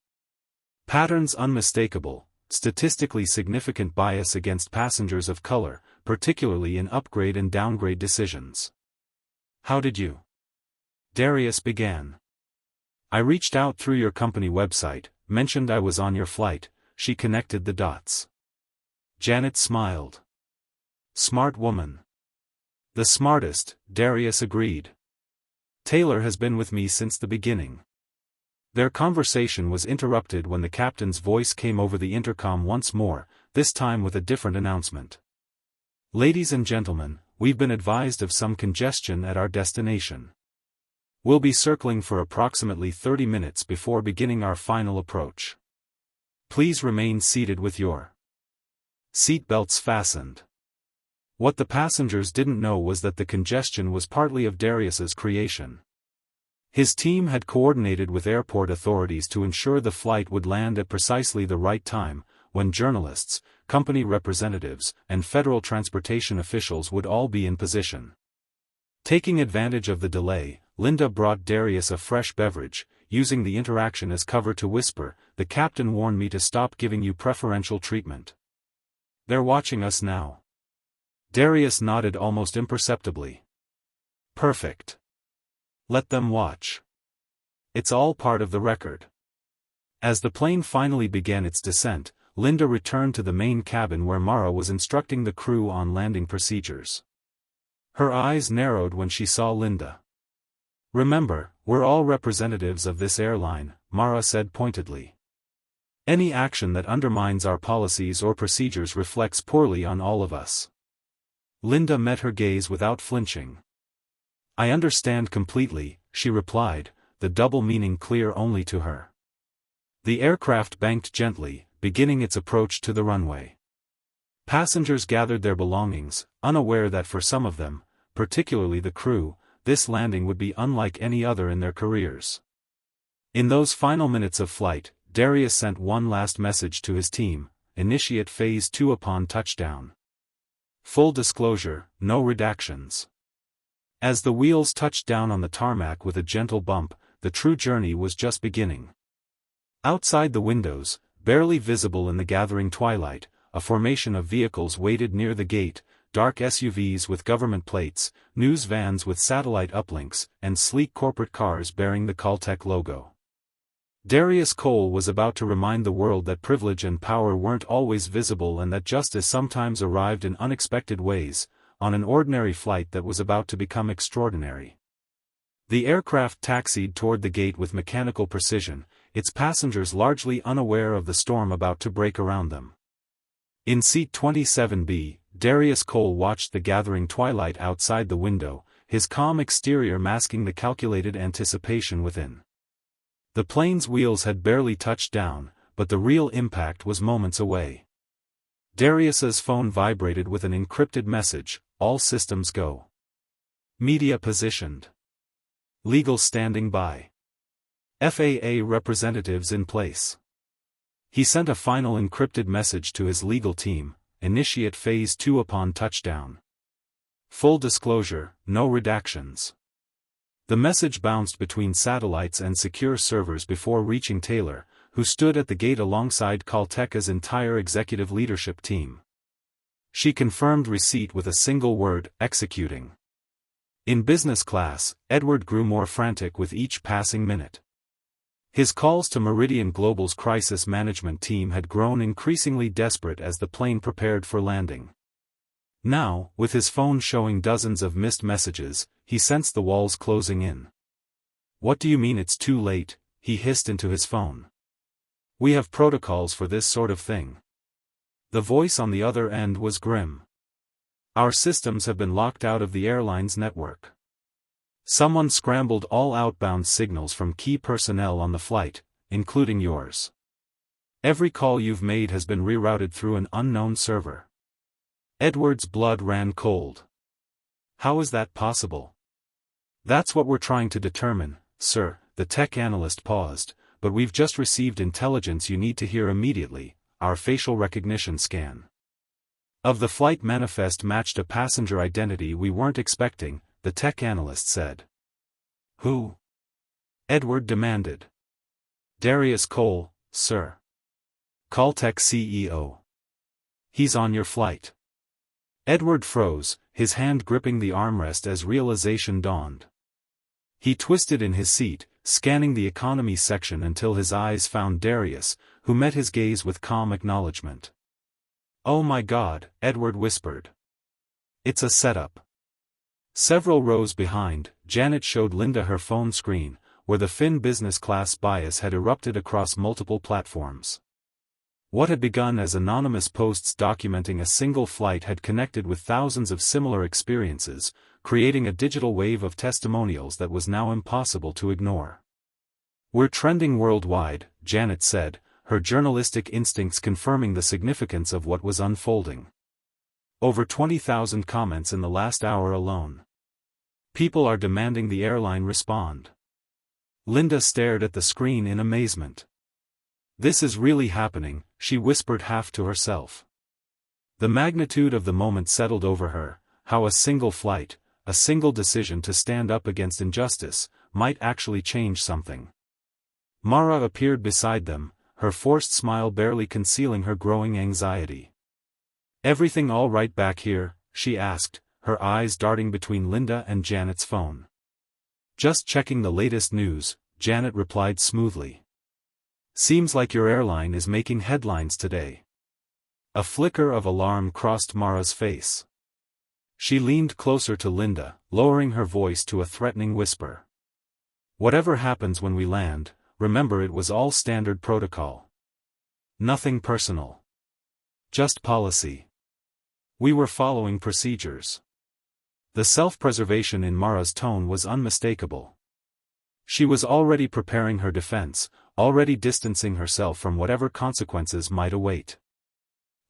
Patterns unmistakable, statistically significant bias against passengers of color, particularly in upgrade and downgrade decisions." "How did you?" Darius began. "I reached out through your company website, mentioned I was on your flight." She connected the dots. Janet smiled. "Smart woman." "The smartest," Darius agreed. "Taylor has been with me since the beginning." Their conversation was interrupted when the captain's voice came over the intercom once more, this time with a different announcement. "Ladies and gentlemen, we've been advised of some congestion at our destination. We'll be circling for approximately 30 minutes before beginning our final approach. Please remain seated with your seat belts fastened." What the passengers didn't know was that the congestion was partly of Darius's creation. His team had coordinated with airport authorities to ensure the flight would land at precisely the right time, when journalists, company representatives, and federal transportation officials would all be in position. Taking advantage of the delay, Linda brought Darius a fresh beverage, using the interaction as cover to whisper, "The captain warned me to stop giving you preferential treatment. They're watching us now." Darius nodded almost imperceptibly. "Perfect. Let them watch. It's all part of the record." As the plane finally began its descent, Linda returned to the main cabin where Mara was instructing the crew on landing procedures. Her eyes narrowed when she saw Linda. "Remember, we're all representatives of this airline," Mara said pointedly. Any action that undermines our policies or procedures reflects poorly on all of us. Linda met her gaze without flinching. I understand completely, she replied, the double meaning clear only to her. The aircraft banked gently, beginning its approach to the runway. Passengers gathered their belongings, unaware that for some of them, particularly the crew, this landing would be unlike any other in their careers. In those final minutes of flight, Darius sent one last message to his team: initiate Phase 2 upon touchdown. Full disclosure, no redactions. As the wheels touched down on the tarmac with a gentle bump, the true journey was just beginning. Outside the windows, barely visible in the gathering twilight, a formation of vehicles waited near the gate: dark SUVs with government plates, news vans with satellite uplinks, and sleek corporate cars bearing the Caltech logo. Darius Cole was about to remind the world that privilege and power weren't always visible and that justice sometimes arrived in unexpected ways, on an ordinary flight that was about to become extraordinary. The aircraft taxied toward the gate with mechanical precision, its passengers largely unaware of the storm about to break around them. In seat 27B, Darius Cole watched the gathering twilight outside the window, his calm exterior masking the calculated anticipation within. The plane's wheels had barely touched down, but the real impact was moments away. Darius's phone vibrated with an encrypted message: all systems go. Media positioned. Legal standing by. FAA representatives in place. He sent a final encrypted message to his legal team: initiate Phase 2 upon touchdown. Full disclosure, no redactions. The message bounced between satellites and secure servers before reaching Taylor, who stood at the gate alongside Caltech's entire executive leadership team. She confirmed receipt with a single word: executing. In business class, Edward grew more frantic with each passing minute. His calls to Meridian Global's crisis management team had grown increasingly desperate as the plane prepared for landing. Now, with his phone showing dozens of missed messages, he sensed the walls closing in. What do you mean it's too late? He hissed into his phone. We have protocols for this sort of thing. The voice on the other end was grim. Our systems have been locked out of the airline's network. Someone scrambled all outbound signals from key personnel on the flight, including yours. Every call you've made has been rerouted through an unknown server. Edward's blood ran cold. How is that possible? That's what we're trying to determine, sir. The tech analyst paused. But we've just received intelligence you need to hear immediately: our facial recognition scan of the flight manifest matched a passenger identity we weren't expecting, the tech analyst said. Who? Edward demanded. Darius Cole, sir. Caltech CEO. He's on your flight. Edward froze, his hand gripping the armrest as realization dawned. He twisted in his seat, scanning the economy section until his eyes found Darius, who met his gaze with calm acknowledgement. Oh my God, Edward whispered. It's a setup. Several rows behind, Janet showed Linda her phone screen, where the Finn business class bias had erupted across multiple platforms. What had begun as anonymous posts documenting a single flight had connected with thousands of similar experiences, creating a digital wave of testimonials that was now impossible to ignore. We're trending worldwide, Janet said, her journalistic instincts confirming the significance of what was unfolding. Over 20,000 comments in the last hour alone. People are demanding the airline respond. Linda stared at the screen in amazement. This is really happening, she whispered half to herself. The magnitude of the moment settled over her, how a single flight, a single decision to stand up against injustice, might actually change something. Mara appeared beside them, her forced smile barely concealing her growing anxiety. Everything all right back here? She asked, her eyes darting between Linda and Janet's phone. Just checking the latest news, Janet replied smoothly. Seems like your airline is making headlines today. A flicker of alarm crossed Mara's face. She leaned closer to Linda, lowering her voice to a threatening whisper. Whatever happens when we land, remember it was all standard protocol. Nothing personal. Just policy. We were following procedures. The self-preservation in Mara's tone was unmistakable. She was already preparing her defense, already distancing herself from whatever consequences might await.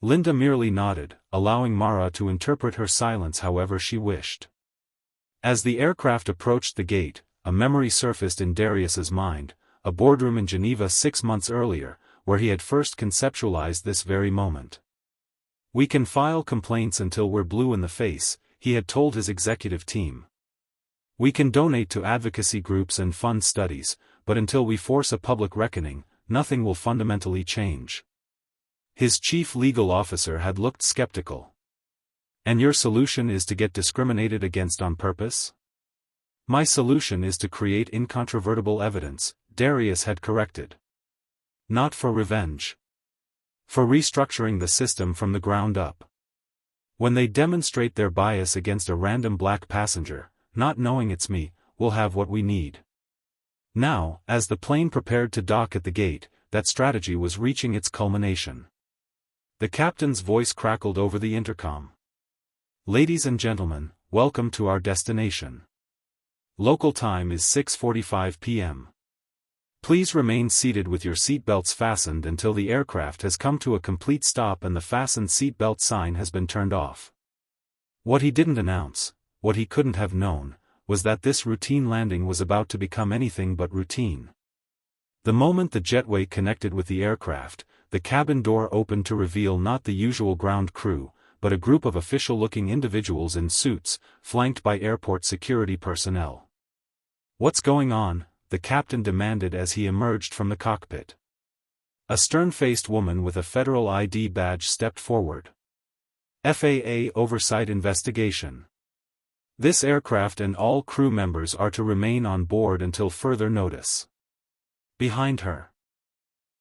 Linda merely nodded, allowing Mara to interpret her silence however she wished. As the aircraft approached the gate, a memory surfaced in Darius's mind, a boardroom in Geneva 6 months earlier, where he had first conceptualized this very moment. "We can file complaints until we're blue in the face," he had told his executive team. "We can donate to advocacy groups and fund studies, but until we force a public reckoning, nothing will fundamentally change." His chief legal officer had looked skeptical. "And your solution is to get discriminated against on purpose?" "My solution is to create incontrovertible evidence," Darius had corrected. "Not for revenge. For restructuring the system from the ground up. When they demonstrate their bias against a random black passenger, not knowing it's me, we'll have what we need." Now, as the plane prepared to dock at the gate, that strategy was reaching its culmination. The captain's voice crackled over the intercom. "Ladies and gentlemen, welcome to our destination. Local time is 6:45 p.m. Please remain seated with your seatbelts fastened until the aircraft has come to a complete stop and the fastened seatbelt sign has been turned off." What he didn't announce, what he couldn't have known, was that this routine landing was about to become anything but routine. The moment the jetway connected with the aircraft, the cabin door opened to reveal not the usual ground crew, but a group of official-looking individuals in suits, flanked by airport security personnel. "What's going on?" the captain demanded as he emerged from the cockpit. A stern-faced woman with a federal ID badge stepped forward. "FAA oversight investigation. This aircraft and all crew members are to remain on board until further notice." Behind her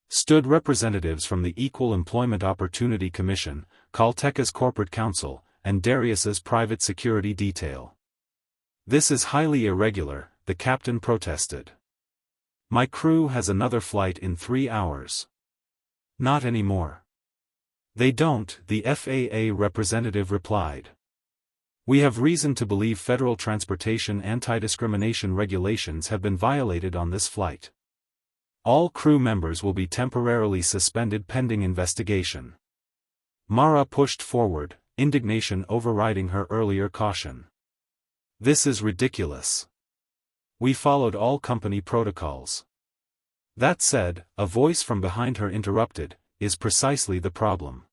stood representatives from the Equal Employment Opportunity Commission, Caltecha's corporate counsel, and Darius's private security detail. "This is highly irregular," the captain protested. "My crew has another flight in 3 hours. "Not anymore." "They don't," the FAA representative replied. "We have reason to believe federal transportation anti-discrimination regulations have been violated on this flight. All crew members will be temporarily suspended pending investigation." Mara pushed forward, indignation overriding her earlier caution. "This is ridiculous. We followed all company protocols." "That said," a voice from behind her interrupted, "is precisely the problem."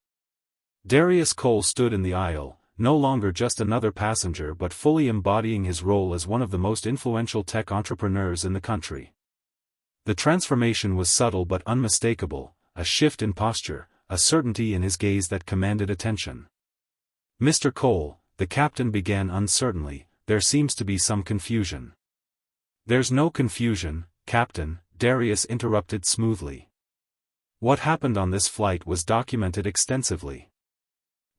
Darius Cole stood in the aisle, no longer just another passenger but fully embodying his role as one of the most influential tech entrepreneurs in the country. The transformation was subtle but unmistakable, a shift in posture, a certainty in his gaze that commanded attention. "Mr. Cole," the captain began uncertainly, "there seems to be some confusion." "There's no confusion, Captain," Darius interrupted smoothly. "What happened on this flight was documented extensively.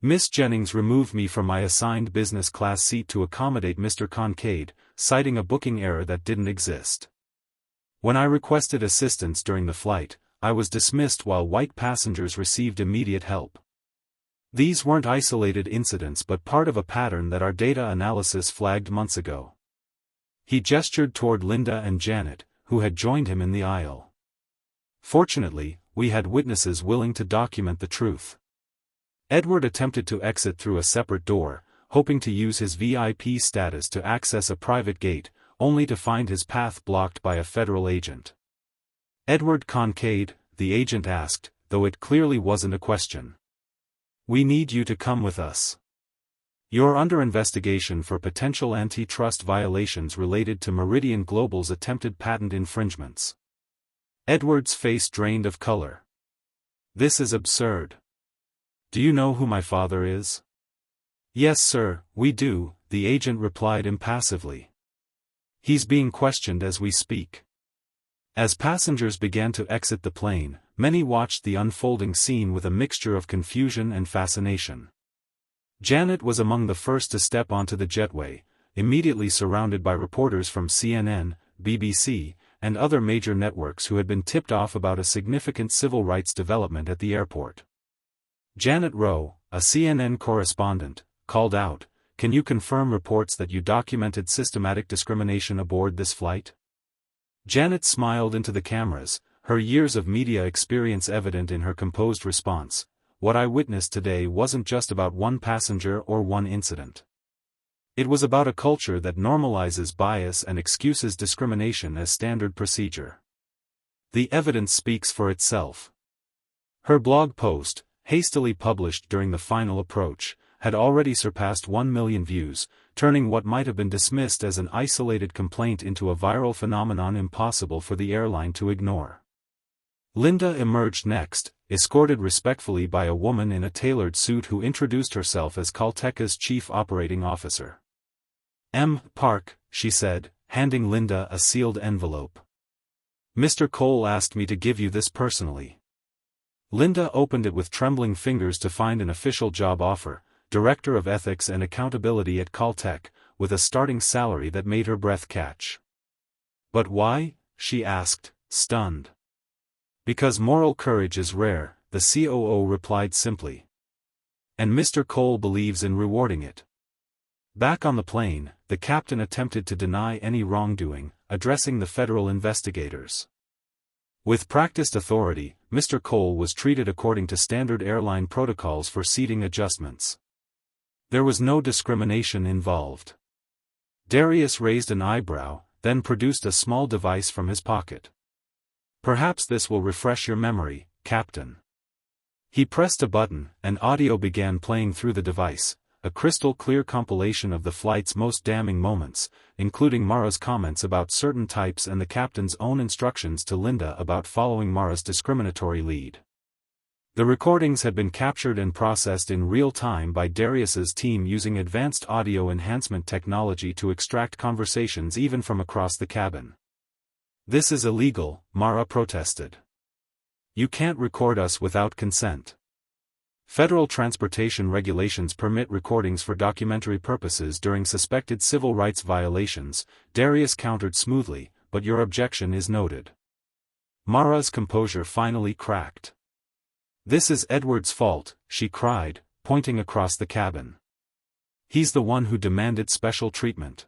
Miss Jennings removed me from my assigned business class seat to accommodate Mr. Kincaid, citing a booking error that didn't exist. When I requested assistance during the flight, I was dismissed while white passengers received immediate help. These weren't isolated incidents but part of a pattern that our data analysis flagged months ago." He gestured toward Linda and Janet, who had joined him in the aisle. "Fortunately, we had witnesses willing to document the truth." Edward attempted to exit through a separate door, hoping to use his VIP status to access a private gate, only to find his path blocked by a federal agent. "Edward Kincaid," the agent asked, though it clearly wasn't a question. "We need you to come with us. You're under investigation for potential antitrust violations related to Meridian Global's attempted patent infringements." Edward's face drained of color. "This is absurd. Do you know who my father is?" "Yes, sir, we do," the agent replied impassively. "He's being questioned as we speak." As passengers began to exit the plane, many watched the unfolding scene with a mixture of confusion and fascination. Janet was among the first to step onto the jetway, immediately surrounded by reporters from CNN, BBC, and other major networks who had been tipped off about a significant civil rights development at the airport. Janet Rowe, a CNN correspondent, called out, "Can you confirm reports that you documented systematic discrimination aboard this flight?" Janet smiled into the cameras, her years of media experience evident in her composed response. "What I witnessed today wasn't just about one passenger or one incident. It was about a culture that normalizes bias and excuses discrimination as standard procedure. The evidence speaks for itself." Her blog post, hastily published during the final approach, had already surpassed 1 million views, turning what might have been dismissed as an isolated complaint into a viral phenomenon impossible for the airline to ignore. Linda emerged next, escorted respectfully by a woman in a tailored suit who introduced herself as Calteca's chief operating officer. "M. Park," she said, handing Linda a sealed envelope. "Mr. Cole asked me to give you this personally." Linda opened it with trembling fingers to find an official job offer, Director of Ethics and Accountability at Caltech, with a starting salary that made her breath catch. "But why?" she asked, stunned. "Because moral courage is rare," the COO replied simply. "And Mr. Cole believes in rewarding it." Back on the plane, the captain attempted to deny any wrongdoing, addressing the federal investigators. With practiced authority, Mr. Cole was treated according to standard airline protocols for seating adjustments. There was no discrimination involved. Darius raised an eyebrow, then produced a small device from his pocket. "Perhaps this will refresh your memory, Captain." He pressed a button, and audio began playing through the device, a crystal-clear compilation of the flight's most damning moments, including Mara's comments about certain types and the captain's own instructions to Linda about following Mara's discriminatory lead. The recordings had been captured and processed in real time by Darius's team using advanced audio enhancement technology to extract conversations even from across the cabin. "This is illegal," Mara protested. "You can't record us without consent. Federal transportation regulations permit recordings for documentary purposes during suspected civil rights violations," Darius countered smoothly, "but your objection is noted." Mara's composure finally cracked. "This is Edward's fault," she cried, pointing across the cabin. "He's the one who demanded special treatment.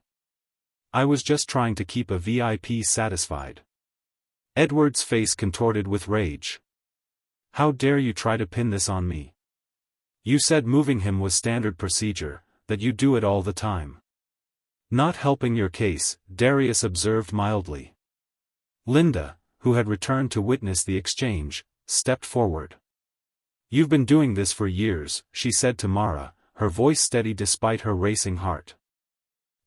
I was just trying to keep a VIP satisfied." Edward's face contorted with rage. "How dare you try to pin this on me? You said moving him was standard procedure, that you do it all the time." "Not helping your case," Darius observed mildly. Linda, who had returned to witness the exchange, stepped forward. "You've been doing this for years," she said to Mara, her voice steady despite her racing heart.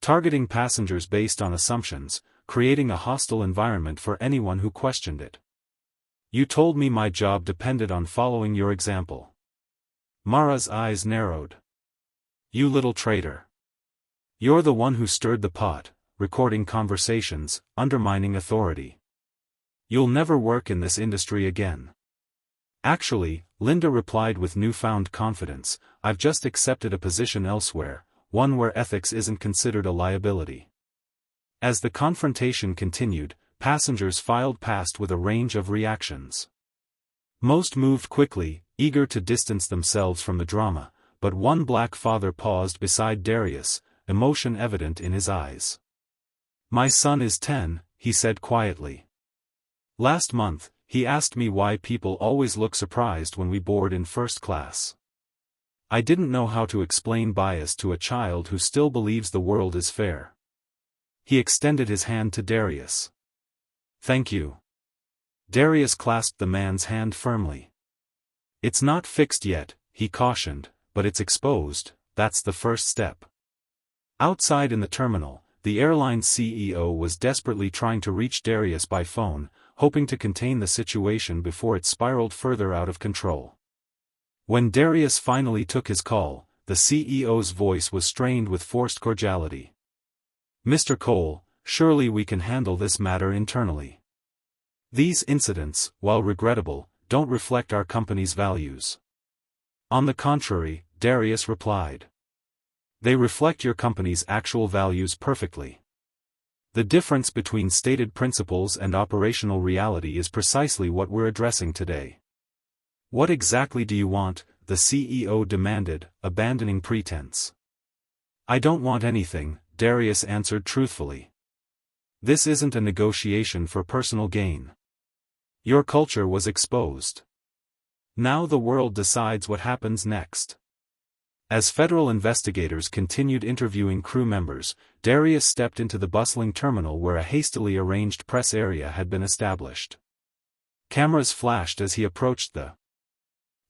"Targeting passengers based on assumptions, creating a hostile environment for anyone who questioned it. You told me my job depended on following your example." Mara's eyes narrowed. "You little traitor. You're the one who stirred the pot, recording conversations, undermining authority. You'll never work in this industry again." "Actually," Linda replied with newfound confidence, "I've just accepted a position elsewhere, one where ethics isn't considered a liability." As the confrontation continued, passengers filed past with a range of reactions. Most moved quickly, eager to distance themselves from the drama, but one black father paused beside Darius, emotion evident in his eyes. "My son is 10, he said quietly. "Last month, he asked me why people always look surprised when we board in first class. I didn't know how to explain bias to a child who still believes the world is fair." He extended his hand to Darius. "Thank you." Darius clasped the man's hand firmly. "It's not fixed yet," he cautioned, "but it's exposed, that's the first step." Outside in the terminal, the airline's CEO was desperately trying to reach Darius by phone, hoping to contain the situation before it spiraled further out of control. When Darius finally took his call, the CEO's voice was strained with forced cordiality. "Mr. Cole, surely we can handle this matter internally. These incidents, while regrettable, don't reflect our company's values." "On the contrary," Darius replied. "They reflect your company's actual values perfectly. The difference between stated principles and operational reality is precisely what we're addressing today. What exactly do you want? The CEO demanded, abandoning pretense. I don't want anything, Darius answered truthfully. This isn't a negotiation for personal gain. Your culture was exposed. Now the world decides what happens next. As federal investigators continued interviewing crew members, Darius stepped into the bustling terminal where a hastily arranged press area had been established. Cameras flashed as he approached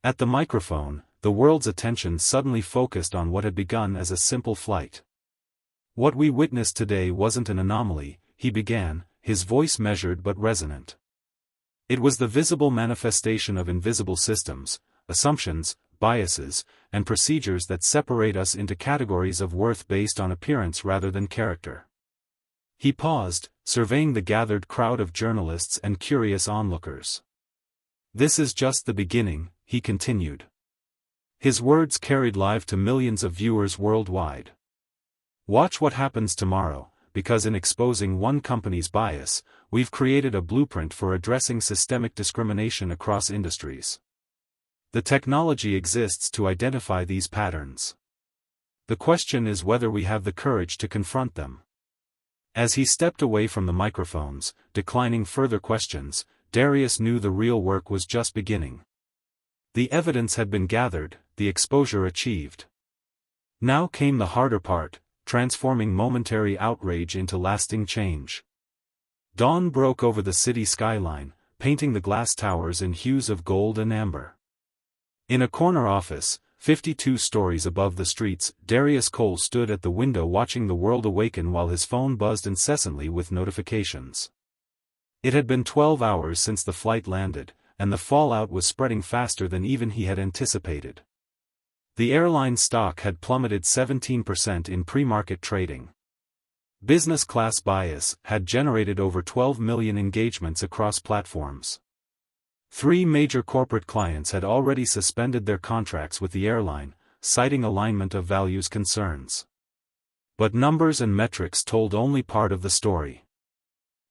At the microphone, the world's attention suddenly focused on what had begun as a simple flight. What we witnessed today wasn't an anomaly, he began, his voice measured but resonant. It was the visible manifestation of invisible systems, assumptions, biases, and procedures that separate us into categories of worth based on appearance rather than character. He paused, surveying the gathered crowd of journalists and curious onlookers. This is just the beginning, he continued. His words carried live to millions of viewers worldwide. Watch what happens tomorrow, because in exposing one company's bias, we've created a blueprint for addressing systemic discrimination across industries. The technology exists to identify these patterns. The question is whether we have the courage to confront them. As he stepped away from the microphones, declining further questions, Darius knew the real work was just beginning. The evidence had been gathered, the exposure achieved. Now came the harder part, transforming momentary outrage into lasting change. Dawn broke over the city skyline, painting the glass towers in hues of gold and amber. In a corner office, 52 stories above the streets, Darius Cole stood at the window watching the world awaken while his phone buzzed incessantly with notifications. It had been 12 hours since the flight landed, and the fallout was spreading faster than even he had anticipated. The airline stock had plummeted 17% in pre-market trading. Business class bias had generated over 12 million engagements across platforms. 3 major corporate clients had already suspended their contracts with the airline, citing alignment of values concerns. But numbers and metrics told only part of the story.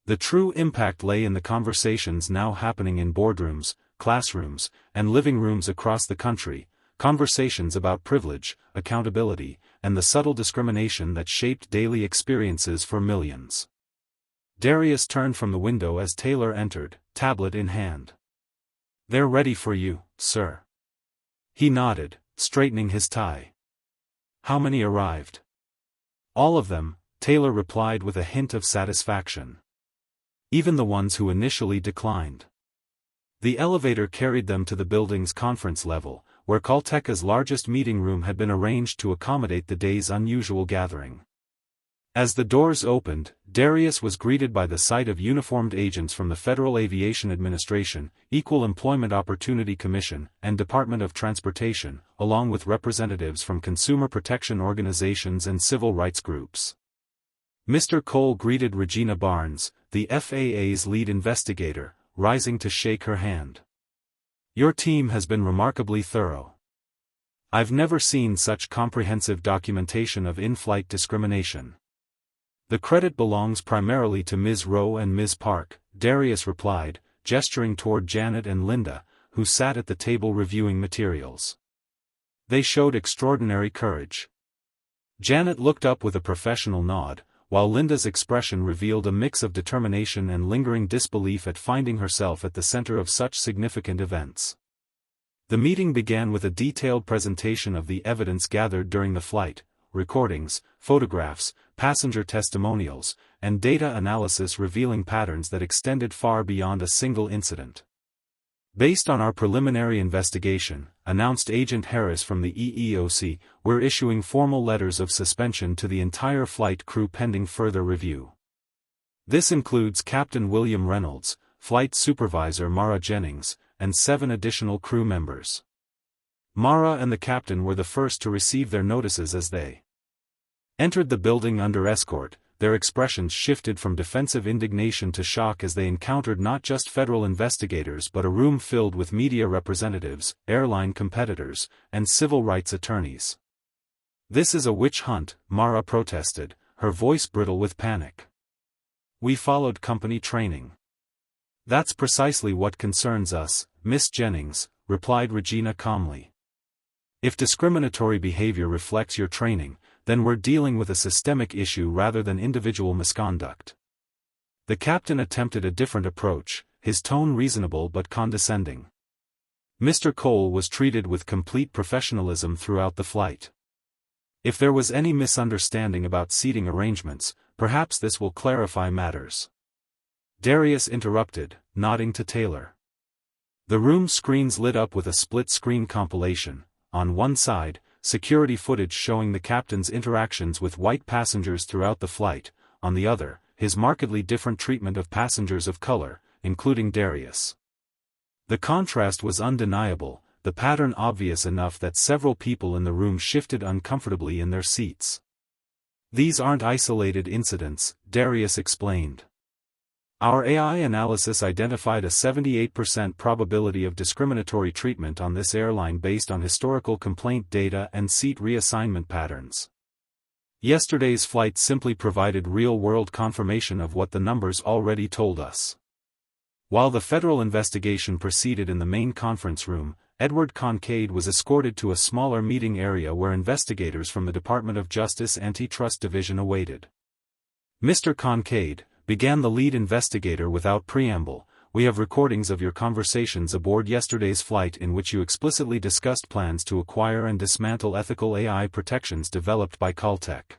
The true impact lay in the conversations now happening in boardrooms, classrooms, and living rooms across the country, conversations about privilege, accountability, and the subtle discrimination that shaped daily experiences for millions. Darius turned from the window as Taylor entered, tablet in hand. "They're ready for you, sir." He nodded, straightening his tie. "How many arrived?" "All of them," Taylor replied with a hint of satisfaction. "Even the ones who initially declined." The elevator carried them to the building's conference level, where Caltecha's largest meeting room had been arranged to accommodate the day's unusual gathering. As the doors opened, Darius was greeted by the sight of uniformed agents from the Federal Aviation Administration, Equal Employment Opportunity Commission, and Department of Transportation, along with representatives from consumer protection organizations and civil rights groups. Mr. Cole greeted Regina Barnes, the FAA's lead investigator, rising to shake her hand. "Your team has been remarkably thorough. I've never seen such comprehensive documentation of in-flight discrimination." "The credit belongs primarily to Ms. Rowe and Ms. Park," Darius replied, gesturing toward Janet and Linda, who sat at the table reviewing materials. "They showed extraordinary courage." Janet looked up with a professional nod, while Linda's expression revealed a mix of determination and lingering disbelief at finding herself at the center of such significant events. The meeting began with a detailed presentation of the evidence gathered during the flight, recordings, photographs, passenger testimonials, and data analysis revealing patterns that extended far beyond a single incident. "Based on our preliminary investigation," announced Agent Harris from the EEOC, "we're issuing formal letters of suspension to the entire flight crew pending further review. This includes Captain William Reynolds, Flight Supervisor Mara Jennings, and 7 additional crew members." Mara and the captain were the first to receive their notices as they entered the building under escort. Their expressions shifted from defensive indignation to shock as they encountered not just federal investigators but a room filled with media representatives, airline competitors, and civil rights attorneys. "This is a witch hunt," Mara protested, her voice brittle with panic. We followed company training. That's precisely what concerns us, Miss Jennings, replied Regina calmly. If discriminatory behavior reflects your training, then we're dealing with a systemic issue rather than individual misconduct. The captain attempted a different approach, his tone reasonable but condescending. Mr. Cole was treated with complete professionalism throughout the flight. If there was any misunderstanding about seating arrangements, perhaps this will clarify matters. Darius interrupted, nodding to Taylor. The room screens lit up with a split-screen compilation. On one side, security footage showing the captain's interactions with white passengers throughout the flight, on the other, his markedly different treatment of passengers of color, including Darius. The contrast was undeniable, the pattern obvious enough that several people in the room shifted uncomfortably in their seats. These aren't isolated incidents, Darius explained. Our AI analysis identified a 78% probability of discriminatory treatment on this airline based on historical complaint data and seat reassignment patterns. Yesterday's flight simply provided real-world confirmation of what the numbers already told us. While the federal investigation proceeded in the main conference room, Edward Kincaid was escorted to a smaller meeting area where investigators from the Department of Justice Antitrust Division awaited. Mr. Kincaid, began the lead investigator without preamble, we have recordings of your conversations aboard yesterday's flight in which you explicitly discussed plans to acquire and dismantle ethical AI protections developed by Caltech.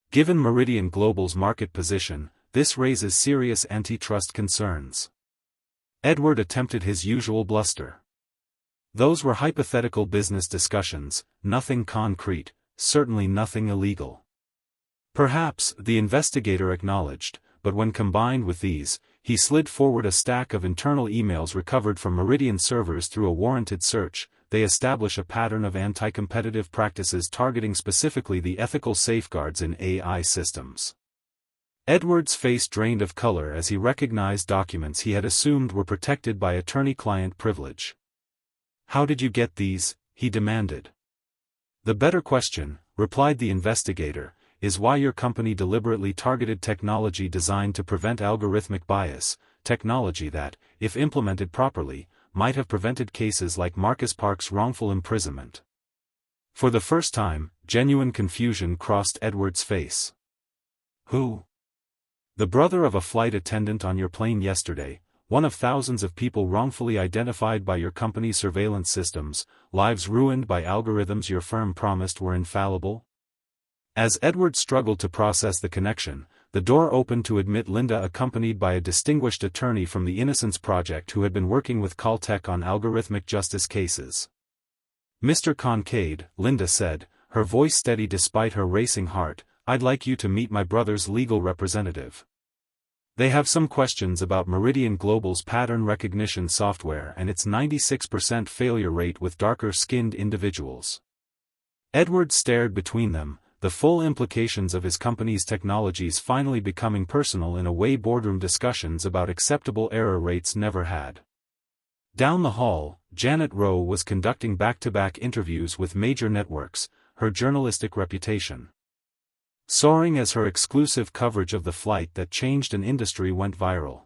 Given Meridian Global's market position, this raises serious antitrust concerns. Edward attempted his usual bluster. Those were hypothetical business discussions, nothing concrete, certainly nothing illegal. Perhaps, the investigator acknowledged, but when combined with these, he slid forward a stack of internal emails recovered from Meridian servers through a warranted search. They establish a pattern of anti-competitive practices targeting specifically the ethical safeguards in AI systems. Edward's face drained of color as he recognized documents he had assumed were protected by attorney-client privilege. How did you get these? He demanded. The better question, replied the investigator, is why your company deliberately targeted technology designed to prevent algorithmic bias, technology that, if implemented properly, might have prevented cases like Marcus Park's wrongful imprisonment. For the first time, genuine confusion crossed Edward's face. Who? The brother of a flight attendant on your plane yesterday, one of thousands of people wrongfully identified by your company's surveillance systems, lives ruined by algorithms your firm promised were infallible? As Edward struggled to process the connection, the door opened to admit Linda, accompanied by a distinguished attorney from the Innocence Project who had been working with Caltech on algorithmic justice cases. Mr. Kincaid, Linda said, her voice steady despite her racing heart, I'd like you to meet my brother's legal representative. They have some questions about Meridian Global's pattern recognition software and its 96% failure rate with darker-skinned individuals. Edward stared between them, the full implications of his company's technologies finally becoming personal in a way boardroom discussions about acceptable error rates never had. Down the hall, Janet Rowe was conducting back-to-back interviews with major networks, her journalistic reputation soaring as her exclusive coverage of the flight that changed an industry went viral.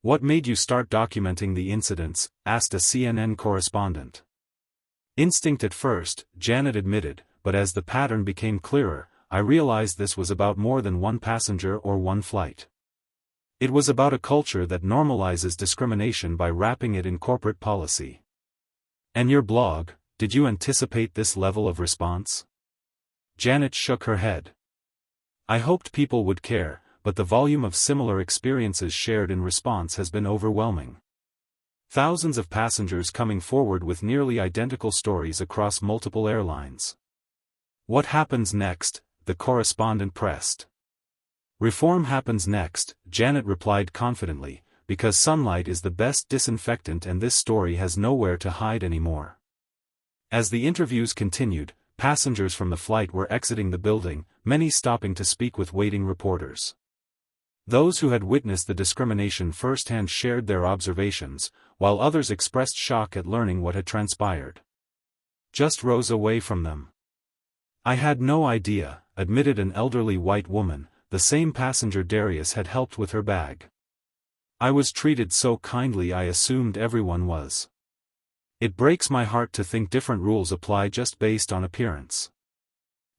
What made you start documenting the incidents? Asked a CNN correspondent. Instinct at first, Janet admitted, but as the pattern became clearer, I realized this was about more than one passenger or one flight. It was about a culture that normalizes discrimination by wrapping it in corporate policy. And your blog, did you anticipate this level of response? Janet shook her head. I hoped people would care, but the volume of similar experiences shared in response has been overwhelming. Thousands of passengers coming forward with nearly identical stories across multiple airlines. What happens next? The correspondent pressed. Reform happens next, Janet replied confidently, because sunlight is the best disinfectant and this story has nowhere to hide anymore. As the interviews continued, passengers from the flight were exiting the building, many stopping to speak with waiting reporters. Those who had witnessed the discrimination firsthand shared their observations, while others expressed shock at learning what had transpired. Just rose away from them. I had no idea, admitted an elderly white woman, the same passenger Darius had helped with her bag. I was treated so kindly I assumed everyone was. It breaks my heart to think different rules apply just based on appearance.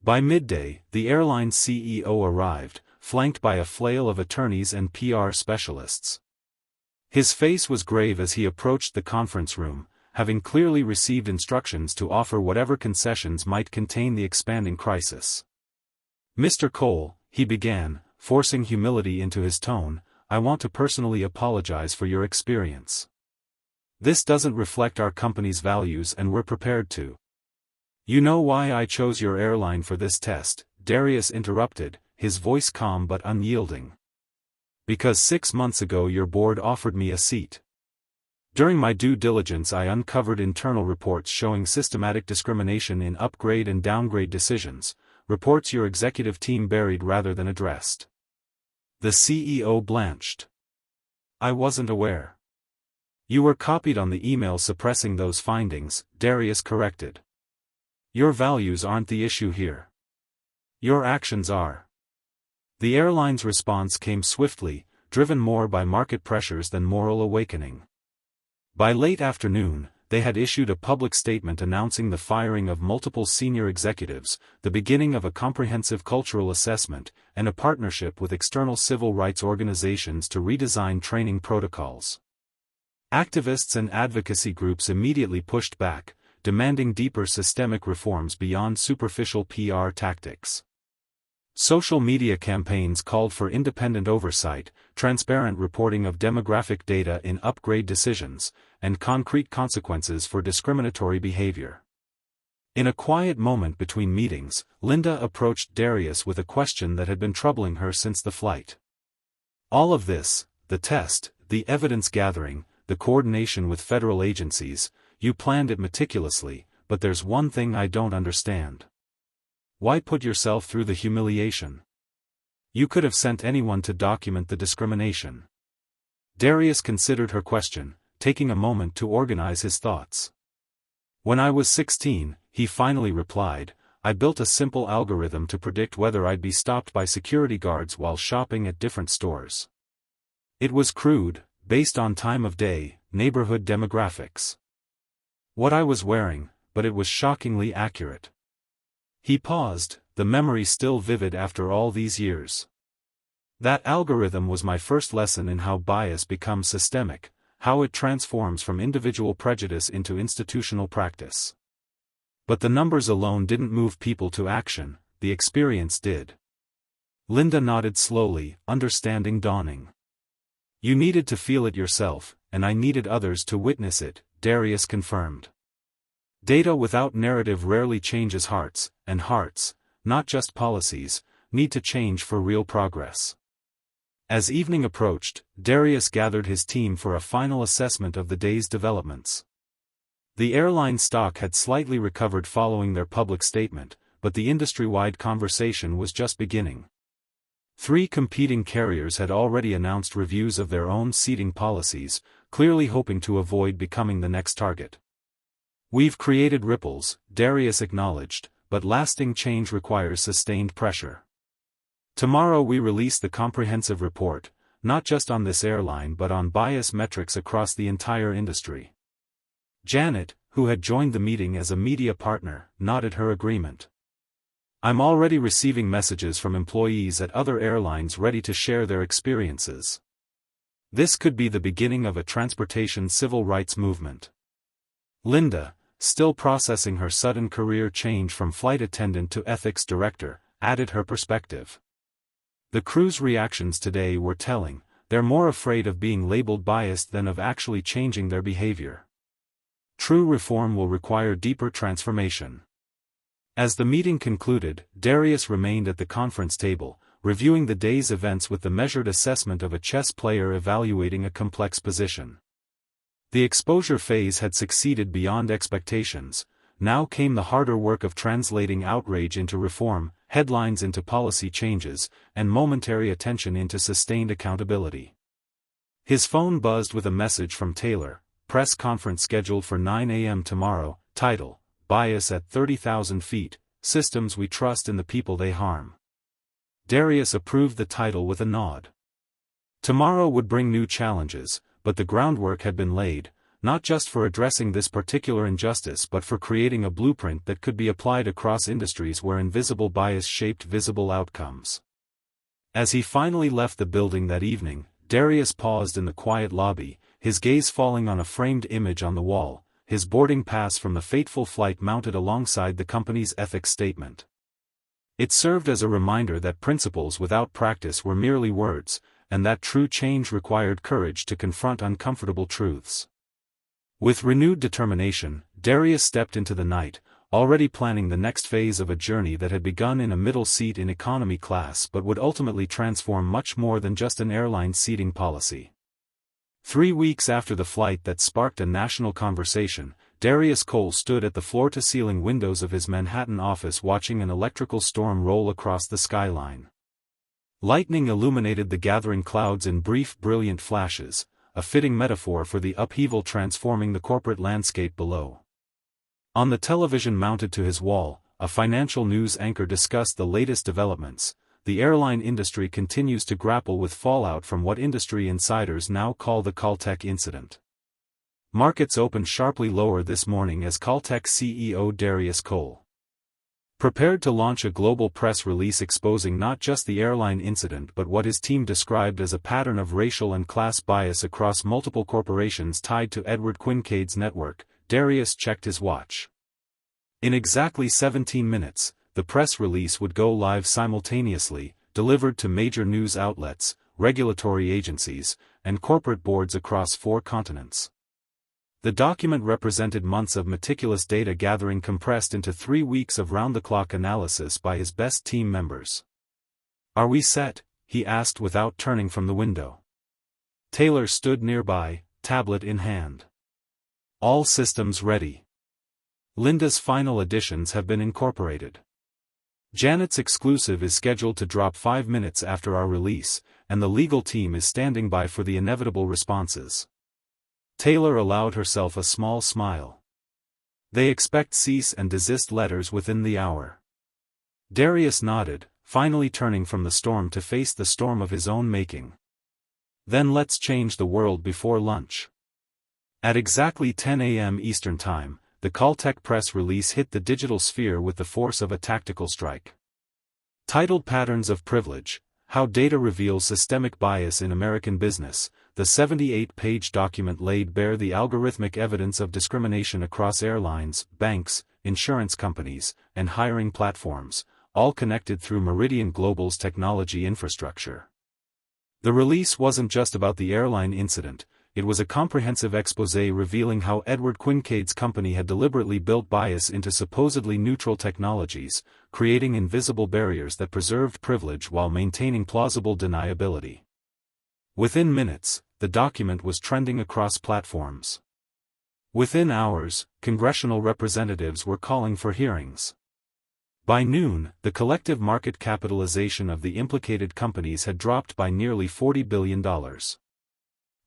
By midday, the airline's CEO arrived, flanked by a flail of attorneys and PR specialists. His face was grave as he approached the conference room, having clearly received instructions to offer whatever concessions might contain the expanding crisis. "Mr. Cole," he began, forcing humility into his tone, "I want to personally apologize for your experience. This doesn't reflect our company's values and we're prepared to." "You know why I chose your airline for this test," Darius interrupted, his voice calm but unyielding. "Because 6 months ago your board offered me a seat. During my due diligence I uncovered internal reports showing systematic discrimination in upgrade and downgrade decisions, reports your executive team buried rather than addressed." The CEO blanched. "I wasn't aware." "You were copied on the email suppressing those findings," Darius corrected. "Your values aren't the issue here. Your actions are." The airline's response came swiftly, driven more by market pressures than moral awakening. By late afternoon, they had issued a public statement announcing the firing of multiple senior executives, the beginning of a comprehensive cultural assessment, and a partnership with external civil rights organizations to redesign training protocols. Activists and advocacy groups immediately pushed back, demanding deeper systemic reforms beyond superficial PR tactics. Social media campaigns called for independent oversight, transparent reporting of demographic data in upgrade decisions, and concrete consequences for discriminatory behavior. In a quiet moment between meetings, Linda approached Darius with a question that had been troubling her since the flight. "All of this, the test, the evidence gathering, the coordination with federal agencies, you planned it meticulously, but there's one thing I don't understand. Why put yourself through the humiliation? You could have sent anyone to document the discrimination." Darius considered her question, taking a moment to organize his thoughts. "When I was 16, he finally replied, I built a simple algorithm to predict whether I'd be stopped by security guards while shopping at different stores. It was crude, based on time of day, neighborhood demographics. What I was wearing, but it was shockingly accurate." He paused, the memory still vivid after all these years. "That algorithm was my first lesson in how bias becomes systemic, how it transforms from individual prejudice into institutional practice. But the numbers alone didn't move people to action, the experience did." Linda nodded slowly, understanding dawning. "You needed to feel it yourself, and I needed others to witness it," Darius confirmed. "Data without narrative rarely changes hearts, and hearts, not just policies, need to change for real progress." As evening approached, Darius gathered his team for a final assessment of the day's developments. The airline stock had slightly recovered following their public statement, but the industry-wide conversation was just beginning. 3 competing carriers had already announced reviews of their own seating policies, clearly hoping to avoid becoming the next target. "We've created ripples," Darius acknowledged, "but lasting change requires sustained pressure. Tomorrow we release the comprehensive report, not just on this airline but on bias metrics across the entire industry." Janet, who had joined the meeting as a media partner, nodded her agreement. "I'm already receiving messages from employees at other airlines ready to share their experiences. This could be the beginning of a transportation civil rights movement." Linda, still processing her sudden career change from flight attendant to ethics director, added her perspective. "The crew's reactions today were telling, they're more afraid of being labeled biased than of actually changing their behavior. True reform will require deeper transformation." As the meeting concluded, Darius remained at the conference table, reviewing the day's events with the measured assessment of a chess player evaluating a complex position. The exposure phase had succeeded beyond expectations. Now came the harder work of translating outrage into reform, headlines into policy changes, and momentary attention into sustained accountability. His phone buzzed with a message from Taylor, press conference scheduled for 9 a.m. tomorrow, title, Bias at 30,000 feet, Systems We Trust in the People They Harm. Darius approved the title with a nod. Tomorrow would bring new challenges, but the groundwork had been laid, not just for addressing this particular injustice but for creating a blueprint that could be applied across industries where invisible bias shaped visible outcomes. As he finally left the building that evening, Darius paused in the quiet lobby, his gaze falling on a framed image on the wall, his boarding pass from the fateful flight mounted alongside the company's ethics statement. It served as a reminder that principles without practice were merely words, and that true change required courage to confront uncomfortable truths. With renewed determination, Darius stepped into the night, already planning the next phase of a journey that had begun in a middle seat in economy class but would ultimately transform much more than just an airline seating policy. 3 weeks after the flight that sparked a national conversation, Darius Cole stood at the floor-to-ceiling windows of his Manhattan office watching an electrical storm roll across the skyline. Lightning illuminated the gathering clouds in brief, brilliant flashes, a fitting metaphor for the upheaval transforming the corporate landscape below. On the television mounted to his wall, a financial news anchor discussed the latest developments. The airline industry continues to grapple with fallout from what industry insiders now call the Caltech incident. Markets opened sharply lower this morning as Caltech CEO Darius Cole prepared to launch a global press release exposing not just the airline incident but what his team described as a pattern of racial and class bias across multiple corporations tied to Edward Quincade's network. Darius checked his watch. In exactly 17 minutes, the press release would go live simultaneously, delivered to major news outlets, regulatory agencies, and corporate boards across 4 continents. The document represented months of meticulous data gathering compressed into 3 weeks of round-the-clock analysis by his best team members. "Are we set?" he asked without turning from the window. Taylor stood nearby, tablet in hand. "All systems ready. Linda's final additions have been incorporated. Janet's exclusive is scheduled to drop 5 minutes after our release, and the legal team is standing by for the inevitable responses." Taylor allowed herself a small smile. "They expect cease and desist letters within the hour." Darius nodded, finally turning from the storm to face the storm of his own making. "Then let's change the world before lunch." At exactly 10 a.m. Eastern Time, the Caltech press release hit the digital sphere with the force of a tactical strike. Titled Patterns of Privilege: How Data Reveals Systemic Bias in American Business, the 78-page document laid bare the algorithmic evidence of discrimination across airlines, banks, insurance companies, and hiring platforms, all connected through Meridian Global's technology infrastructure. The release wasn't just about the airline incident. It was a comprehensive exposé revealing how Edward Quincade's company had deliberately built bias into supposedly neutral technologies, creating invisible barriers that preserved privilege while maintaining plausible deniability. Within minutes, the document was trending across platforms. Within hours, congressional representatives were calling for hearings. By noon, the collective market capitalization of the implicated companies had dropped by nearly $40 billion.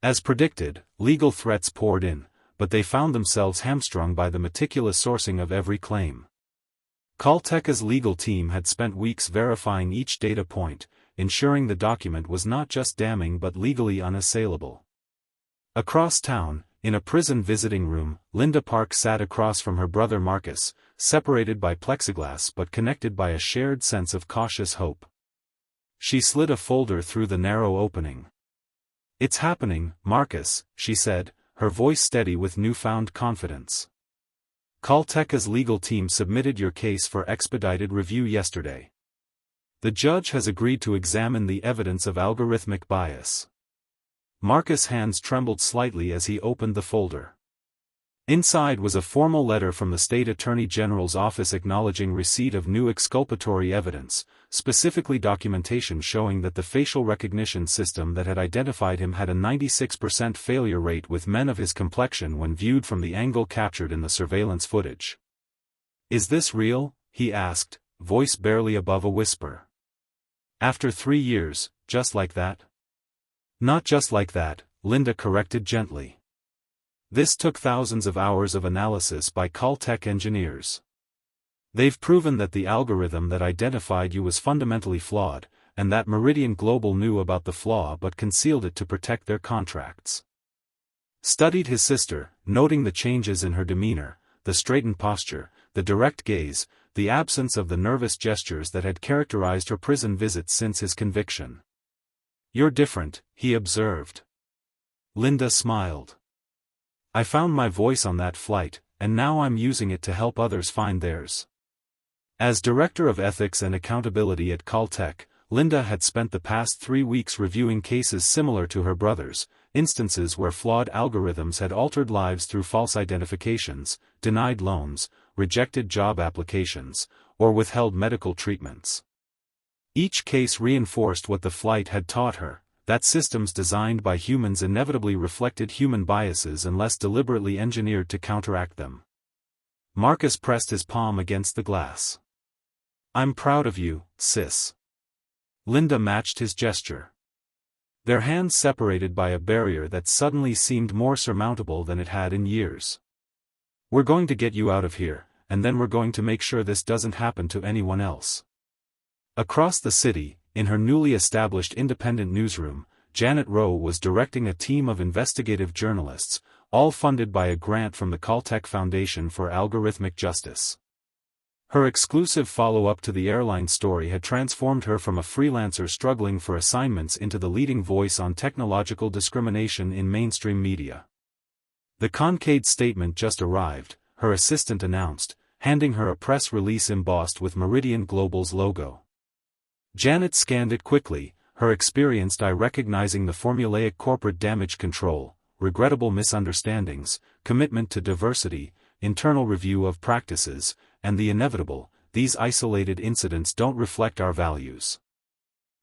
As predicted, legal threats poured in, but they found themselves hamstrung by the meticulous sourcing of every claim. Caltech's legal team had spent weeks verifying each data point, ensuring the document was not just damning but legally unassailable. Across town, in a prison visiting room, Linda Park sat across from her brother Marcus, separated by plexiglass but connected by a shared sense of cautious hope. She slid a folder through the narrow opening. "It's happening, Marcus," she said, her voice steady with newfound confidence. "Caltech's legal team submitted your case for expedited review yesterday. The judge has agreed to examine the evidence of algorithmic bias." Marcus' hands trembled slightly as he opened the folder. Inside was a formal letter from the State Attorney General's office acknowledging receipt of new exculpatory evidence, specifically documentation showing that the facial recognition system that had identified him had a 96% failure rate with men of his complexion when viewed from the angle captured in the surveillance footage. "Is this real?" he asked, voice barely above a whisper. "After 3 years, just like that?" "Not just like that," Linda corrected gently. "This took thousands of hours of analysis by Caltech engineers. They've proven that the algorithm that identified you was fundamentally flawed, and that Meridian Global knew about the flaw but concealed it to protect their contracts. Studied his sister, noting the changes in her demeanor, the straightened posture, the direct gaze, the absence of the nervous gestures that had characterized her prison visits since his conviction. "You're different," he observed. Linda smiled. "I found my voice on that flight, and now I'm using it to help others find theirs." As Director of Ethics and Accountability at Caltech, Linda had spent the past 3 weeks reviewing cases similar to her brother's, instances where flawed algorithms had altered lives through false identifications, denied loans, rejected job applications, or withheld medical treatments. Each case reinforced what the flight had taught her, that systems designed by humans inevitably reflected human biases unless deliberately engineered to counteract them. Marcus pressed his palm against the glass. "I'm proud of you, sis." Linda matched his gesture. Their hands separated by a barrier that suddenly seemed more surmountable than it had in years. "We're going to get you out of here, and then we're going to make sure this doesn't happen to anyone else." Across the city, in her newly established independent newsroom, Janet Rowe was directing a team of investigative journalists, all funded by a grant from the Caltech Foundation for Algorithmic Justice. Her exclusive follow-up to the airline story had transformed her from a freelancer struggling for assignments into the leading voice on technological discrimination in mainstream media. The Concade statement just arrived, her assistant announced, handing her a press release embossed with Meridian Global's logo. Janet scanned it quickly, her experienced eye recognizing the formulaic corporate damage control, regrettable misunderstandings, commitment to diversity, internal review of practices, and the inevitable, "These isolated incidents don't reflect our values."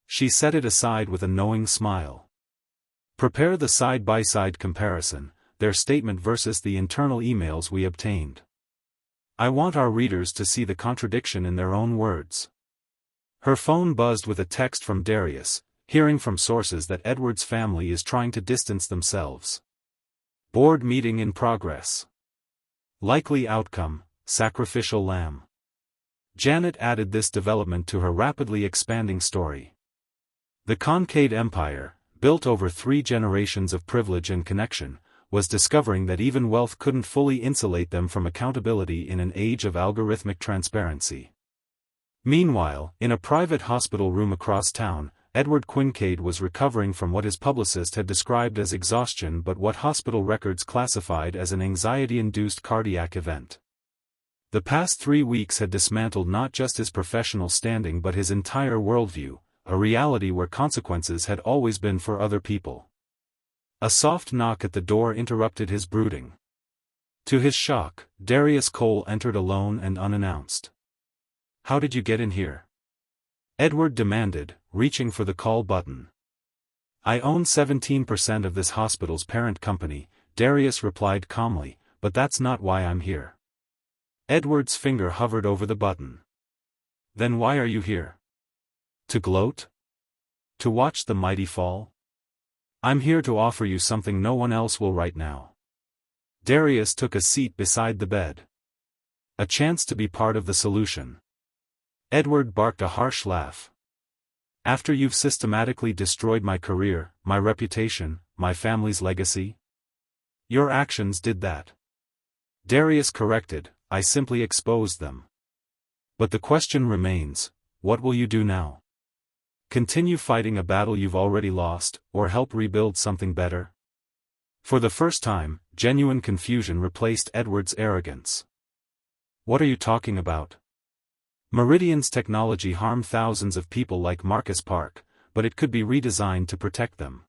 She set it aside with a knowing smile. "Prepare the side-by-side comparison, their statement versus the internal emails we obtained. I want our readers to see the contradiction in their own words." Her phone buzzed with a text from Darius, hearing from sources that Edward's family is trying to distance themselves. Board meeting in progress. Likely outcome, sacrificial lamb. Janet added this development to her rapidly expanding story. The Concade Empire, built over 3 generations of privilege and connection, was discovering that even wealth couldn't fully insulate them from accountability in an age of algorithmic transparency. Meanwhile, in a private hospital room across town, Edward Quincade was recovering from what his publicist had described as exhaustion but what hospital records classified as an anxiety-induced cardiac event. The past 3 weeks had dismantled not just his professional standing but his entire worldview, a reality where consequences had always been for other people. A soft knock at the door interrupted his brooding. To his shock, Darius Cole entered alone and unannounced. "How did you get in here?" Edward demanded, reaching for the call button. "I own 17% of this hospital's parent company," Darius replied calmly, "but that's not why I'm here." Edward's finger hovered over the button. "Then why are you here? To gloat? To watch the mighty fall? I'm here to offer you something no one else will right now." Darius took a seat beside the bed. "A chance to be part of the solution." Edward barked a harsh laugh. "After you've systematically destroyed my career, my reputation, my family's legacy? Your actions did that." Darius corrected, "I simply exposed them." "But the question remains, what will you do now? Continue fighting a battle you've already lost, or help rebuild something better?" For the first time, genuine confusion replaced Edward's arrogance. "What are you talking about? Meridian's technology harmed thousands of people like Marcus Park, but it could be redesigned to protect them."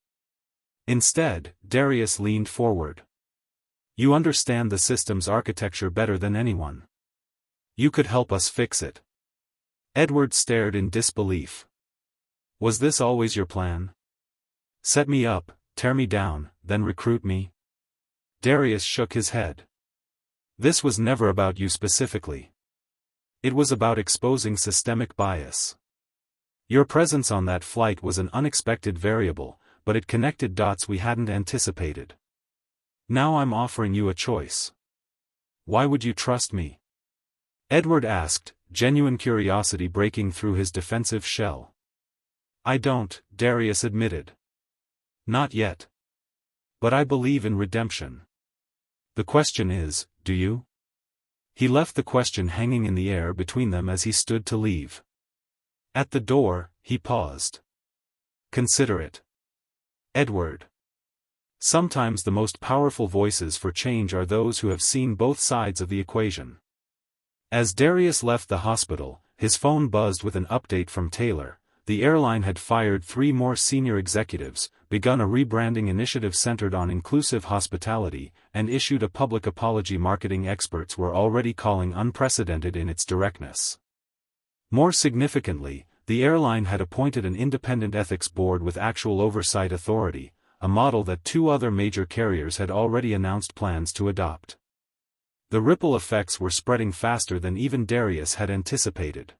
Instead, Darius leaned forward. "You understand the system's architecture better than anyone. You could help us fix it." Edward stared in disbelief. "Was this always your plan? Set me up, tear me down, then recruit me?" Darius shook his head. "This was never about you specifically. It was about exposing systemic bias. Your presence on that flight was an unexpected variable, but it connected dots we hadn't anticipated. Now I'm offering you a choice. Why would you trust me?" Edward asked, genuine curiosity breaking through his defensive shell. I don't, Darius admitted. Not yet. But I believe in redemption. The question is, do you? He left the question hanging in the air between them as he stood to leave. At the door, he paused. Consider it. Edward. Sometimes the most powerful voices for change are those who have seen both sides of the equation. As Darius left the hospital, his phone buzzed with an update from Taylor. The airline had fired 3 more senior executives, begun a rebranding initiative centered on inclusive hospitality, and issued a public apology. Marketing experts were already calling unprecedented in its directness. More significantly, the airline had appointed an independent ethics board with actual oversight authority, a model that 2 other major carriers had already announced plans to adopt. The ripple effects were spreading faster than even Darius had anticipated.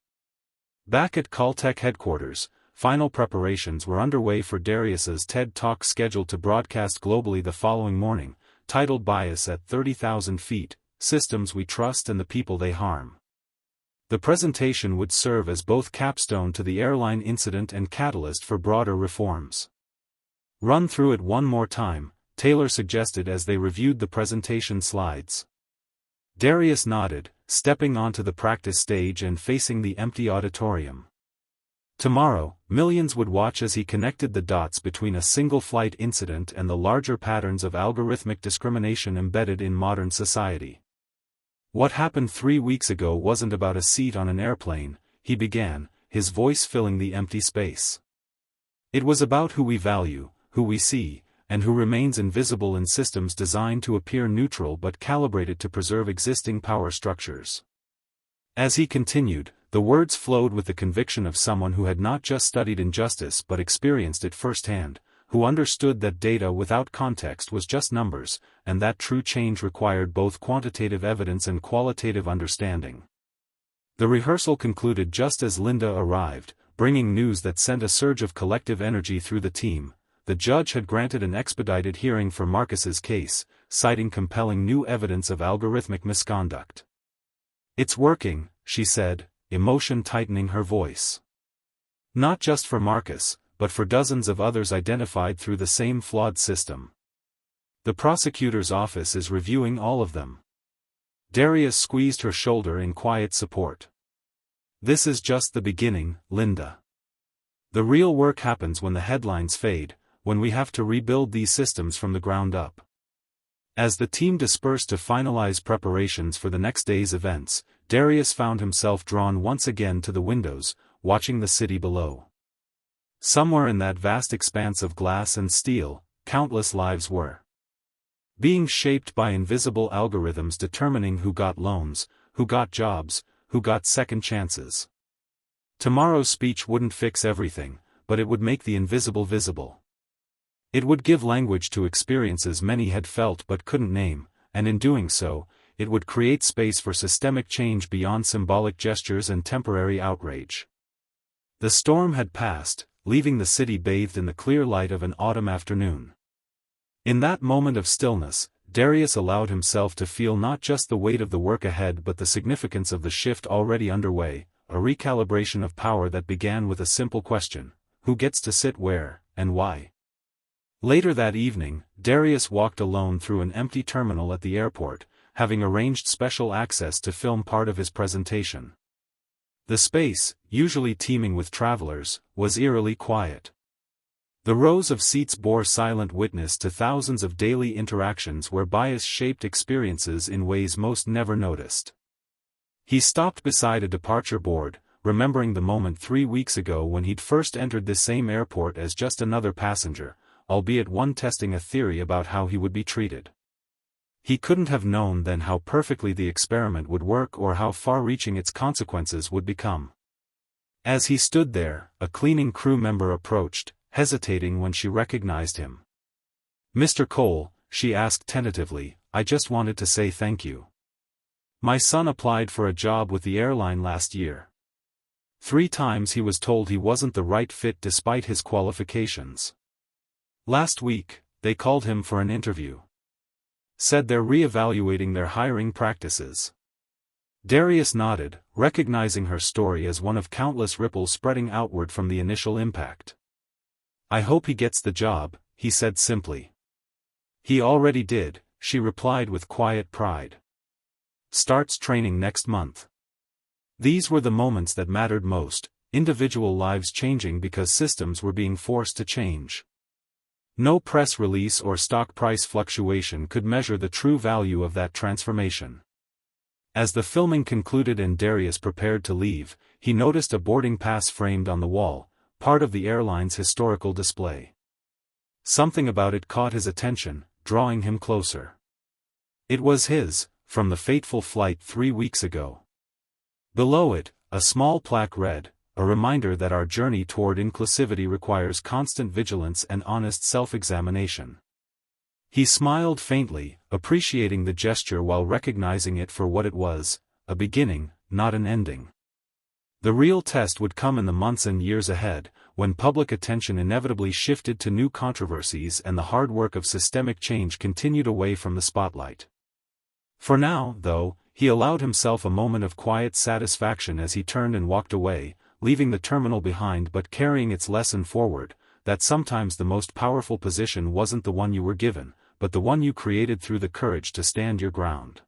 Back at Caltech headquarters, final preparations were underway for Darius's TED Talk scheduled to broadcast globally the following morning, titled Bias at 30,000 Feet, Systems We Trust and the People They Harm. The presentation would serve as both capstone to the airline incident and catalyst for broader reforms. Run through it one more time, Taylor suggested as they reviewed the presentation slides. Darius nodded, stepping onto the practice stage and facing the empty auditorium. Tomorrow, millions would watch as he connected the dots between a single flight incident and the larger patterns of algorithmic discrimination embedded in modern society. What happened 3 weeks ago wasn't about a seat on an airplane, he began, his voice filling the empty space. It was about who we value, who we see, and who remains invisible in systems designed to appear neutral but calibrated to preserve existing power structures. As he continued, the words flowed with the conviction of someone who had not just studied injustice but experienced it firsthand, who understood that data without context was just numbers, and that true change required both quantitative evidence and qualitative understanding. The rehearsal concluded just as Linda arrived, bringing news that sent a surge of collective energy through the team. The judge had granted an expedited hearing for Marcus's case, citing compelling new evidence of algorithmic misconduct. It's working, she said, emotion tightening her voice. Not just for Marcus, but for dozens of others identified through the same flawed system. The prosecutor's office is reviewing all of them. Darius squeezed her shoulder in quiet support. This is just the beginning, Linda. The real work happens when the headlines fade, when we have to rebuild these systems from the ground up. As the team dispersed to finalize preparations for the next day's events, Darius found himself drawn once again to the windows, watching the city below. Somewhere in that vast expanse of glass and steel, countless lives were being shaped by invisible algorithms determining who got loans, who got jobs, who got second chances. Tomorrow's speech wouldn't fix everything, but it would make the invisible visible. It would give language to experiences many had felt but couldn't name, and in doing so, it would create space for systemic change beyond symbolic gestures and temporary outrage. The storm had passed, leaving the city bathed in the clear light of an autumn afternoon. In that moment of stillness, Darius allowed himself to feel not just the weight of the work ahead but the significance of the shift already underway, a recalibration of power that began with a simple question: who gets to sit where, and why? Later that evening, Darius walked alone through an empty terminal at the airport, having arranged special access to film part of his presentation. The space, usually teeming with travelers, was eerily quiet. The rows of seats bore silent witness to thousands of daily interactions where bias shaped experiences in ways most never noticed. He stopped beside a departure board, remembering the moment 3 weeks ago when he'd first entered this same airport as just another passenger, albeit one testing a theory about how he would be treated. He couldn't have known then how perfectly the experiment would work or how far-reaching its consequences would become. As he stood there, a cleaning crew member approached, hesitating when she recognized him. "Mr. Cole," she asked tentatively, "I just wanted to say thank you. My son applied for a job with the airline last year. 3 times he was told he wasn't the right fit despite his qualifications. Last week, they called him for an interview. Said they're re-evaluating their hiring practices. Darius nodded, recognizing her story as one of countless ripples spreading outward from the initial impact. "I hope he gets the job," he said simply. "He already did," she replied with quiet pride. "Starts training next month." These were the moments that mattered most, individual lives changing because systems were being forced to change. No press release or stock price fluctuation could measure the true value of that transformation. As the filming concluded and Darius prepared to leave, he noticed a boarding pass framed on the wall, part of the airline's historical display. Something about it caught his attention, drawing him closer. It was his, from the fateful flight 3 weeks ago. Below it, a small plaque read, "A reminder that our journey toward inclusivity requires constant vigilance and honest self-examination." He smiled faintly, appreciating the gesture while recognizing it for what it was, a beginning, not an ending. The real test would come in the months and years ahead, when public attention inevitably shifted to new controversies and the hard work of systemic change continued away from the spotlight. For now, though, he allowed himself a moment of quiet satisfaction as he turned and walked away, leaving the terminal behind but carrying its lesson forward, that sometimes the most powerful position wasn't the one you were given, but the one you created through the courage to stand your ground.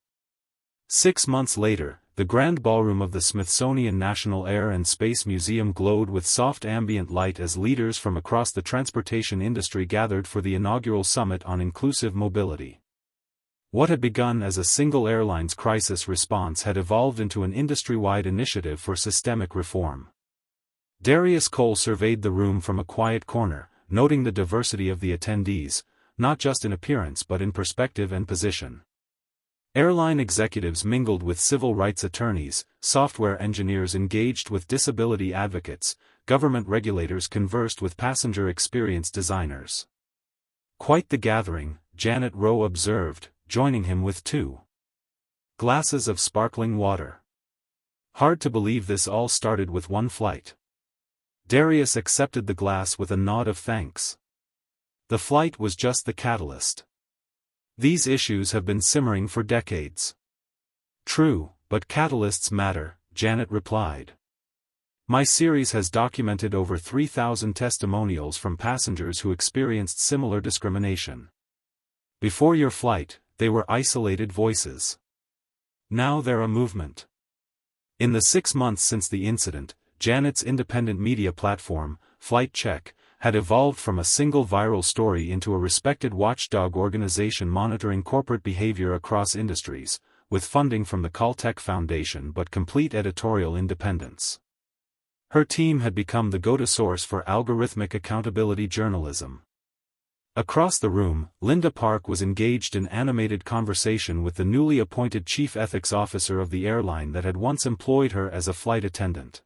6 months later, the grand ballroom of the Smithsonian National Air and Space Museum glowed with soft ambient light as leaders from across the transportation industry gathered for the inaugural summit on inclusive mobility. What had begun as a single airline's crisis response had evolved into an industry-wide initiative for systemic reform. Darius Cole surveyed the room from a quiet corner, noting the diversity of the attendees, not just in appearance but in perspective and position. Airline executives mingled with civil rights attorneys, software engineers engaged with disability advocates, government regulators conversed with passenger experience designers. "Quite the gathering," Janet Rowe observed, joining him with 2 glasses of sparkling water. "Hard to believe this all started with one flight." Darius accepted the glass with a nod of thanks. The flight was just the catalyst. These issues have been simmering for decades. "True, but catalysts matter," Janet replied. "My series has documented over 3,000 testimonials from passengers who experienced similar discrimination. Before your flight, they were isolated voices. Now they're a movement." In the 6 months since the incident, Janet's independent media platform, Flight Check, had evolved from a single viral story into a respected watchdog organization monitoring corporate behavior across industries, with funding from the Caltech Foundation but complete editorial independence. Her team had become the go-to source for algorithmic accountability journalism. Across the room, Linda Park was engaged in animated conversation with the newly appointed chief ethics officer of the airline that had once employed her as a flight attendant.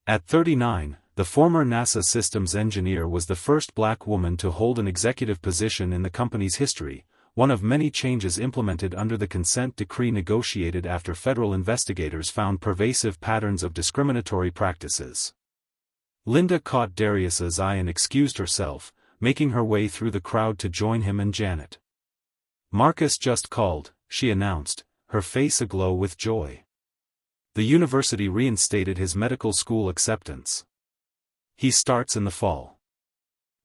At 39, the former NASA systems engineer was the first black woman to hold an executive position in the company's history, one of many changes implemented under the consent decree negotiated after federal investigators found pervasive patterns of discriminatory practices. Linda caught Darius's eye and excused herself, making her way through the crowd to join him and Janet. "Marcus just called," she announced, her face aglow with joy. "The university reinstated his medical school acceptance. He starts in the fall."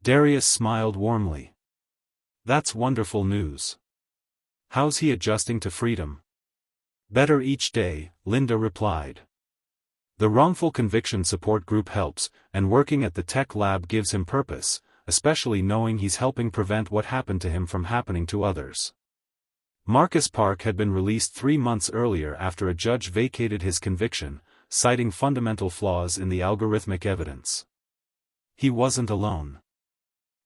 Darius smiled warmly. "That's wonderful news. How's he adjusting to freedom?" "Better each day," Linda replied. "The wrongful conviction support group helps, and working at the tech lab gives him purpose, especially knowing he's helping prevent what happened to him from happening to others." Marcus Park had been released 3 months earlier after a judge vacated his conviction, citing fundamental flaws in the algorithmic evidence. He wasn't alone.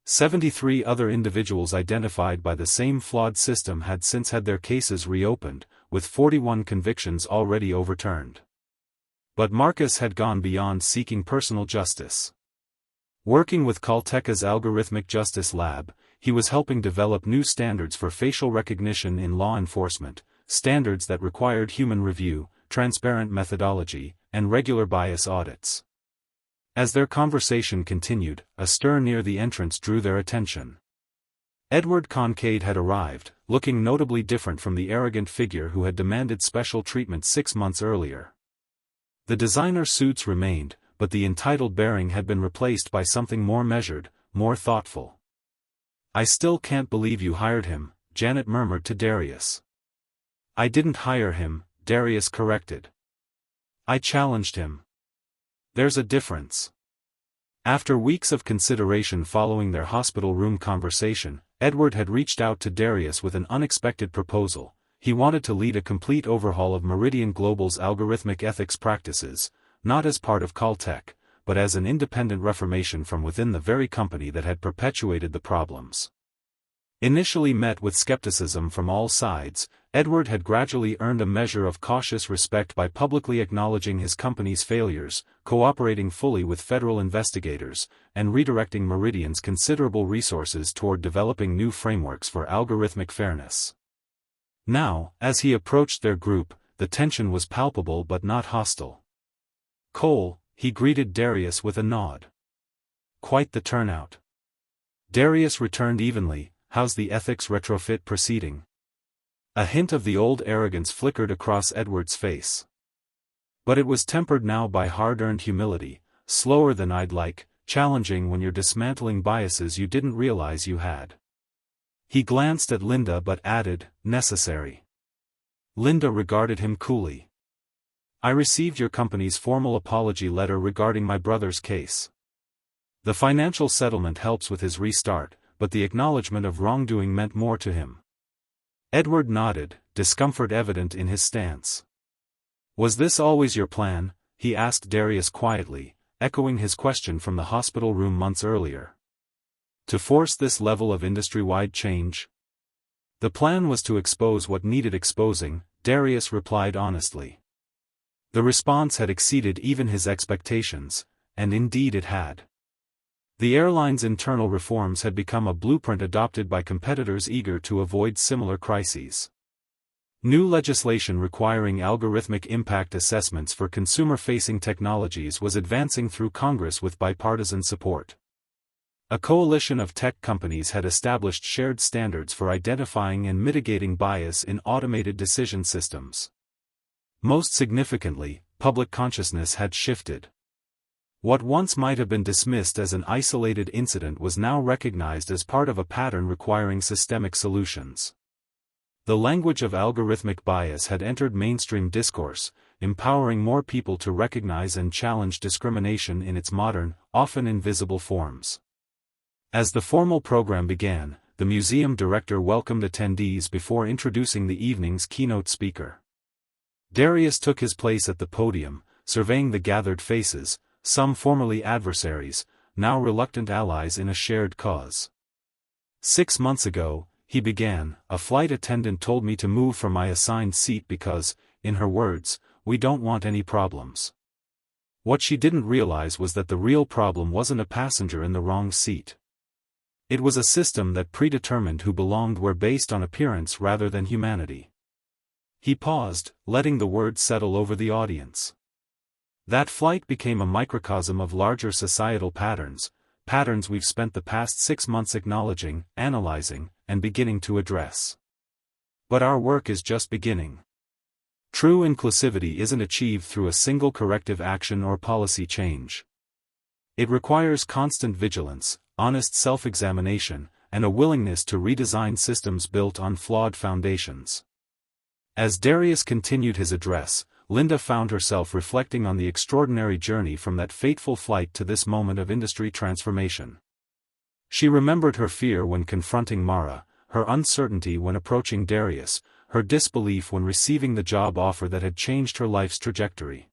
73 other individuals identified by the same flawed system had since had their cases reopened, with 41 convictions already overturned. But Marcus had gone beyond seeking personal justice. Working with Caltech's Algorithmic Justice Lab, he was helping develop new standards for facial recognition in law enforcement, standards that required human review, transparent methodology, and regular bias audits. As their conversation continued, a stir near the entrance drew their attention. Edward Concade had arrived, looking notably different from the arrogant figure who had demanded special treatment 6 months earlier. The designer suits remained, but the entitled bearing had been replaced by something more measured, more thoughtful. "I still can't believe you hired him," Janet murmured to Darius. "I didn't hire him," Darius corrected. "I challenged him. There's a difference." After weeks of consideration following their hospital room conversation, Edward had reached out to Darius with an unexpected proposal. He wanted to lead a complete overhaul of Meridian Global's algorithmic ethics practices, not as part of Caltech, but as an independent reformation from within the very company that had perpetuated the problems. Initially met with skepticism from all sides, Edward had gradually earned a measure of cautious respect by publicly acknowledging his company's failures, cooperating fully with federal investigators, and redirecting Meridian's considerable resources toward developing new frameworks for algorithmic fairness. Now, as he approached their group, the tension was palpable but not hostile. "Cole," he greeted Darius with a nod. "Quite the turnout." Darius returned evenly, "How's the ethics retrofit proceeding?" A hint of the old arrogance flickered across Edward's face. But it was tempered now by hard-earned humility, "Slower than I'd like, challenging when you're dismantling biases you didn't realize you had." He glanced at Linda but added, "Necessary." Linda regarded him coolly. "I received your company's formal apology letter regarding my brother's case. The financial settlement helps with his restart, but the acknowledgement of wrongdoing meant more to him." Edward nodded, discomfort evident in his stance. "Was this always your plan?" he asked Darius quietly, echoing his question from the hospital room months earlier. "To force this level of industry-wide change?" "The plan was to expose what needed exposing," Darius replied honestly. The response had exceeded even his expectations, and indeed it had. The airline's internal reforms had become a blueprint adopted by competitors eager to avoid similar crises. New legislation requiring algorithmic impact assessments for consumer-facing technologies was advancing through Congress with bipartisan support. A coalition of tech companies had established shared standards for identifying and mitigating bias in automated decision systems. Most significantly, public consciousness had shifted. What once might have been dismissed as an isolated incident was now recognized as part of a pattern requiring systemic solutions. The language of algorithmic bias had entered mainstream discourse, empowering more people to recognize and challenge discrimination in its modern, often invisible forms. As the formal program began, the museum director welcomed attendees before introducing the evening's keynote speaker. Darius took his place at the podium, surveying the gathered faces, some formerly adversaries, now reluctant allies in a shared cause. 6 months ago, he began, a flight attendant told me to move from my assigned seat because, in her words, we don't want any problems. What she didn't realize was that the real problem wasn't a passenger in the wrong seat. It was a system that predetermined who belonged where based on appearance rather than humanity. He paused, letting the words settle over the audience. That flight became a microcosm of larger societal patterns, patterns we've spent the past 6 months acknowledging, analyzing, and beginning to address. But our work is just beginning. True inclusivity isn't achieved through a single corrective action or policy change. It requires constant vigilance, honest self-examination, and a willingness to redesign systems built on flawed foundations. As Darius continued his address, Linda found herself reflecting on the extraordinary journey from that fateful flight to this moment of industry transformation. She remembered her fear when confronting Mara, her uncertainty when approaching Darius, her disbelief when receiving the job offer that had changed her life's trajectory.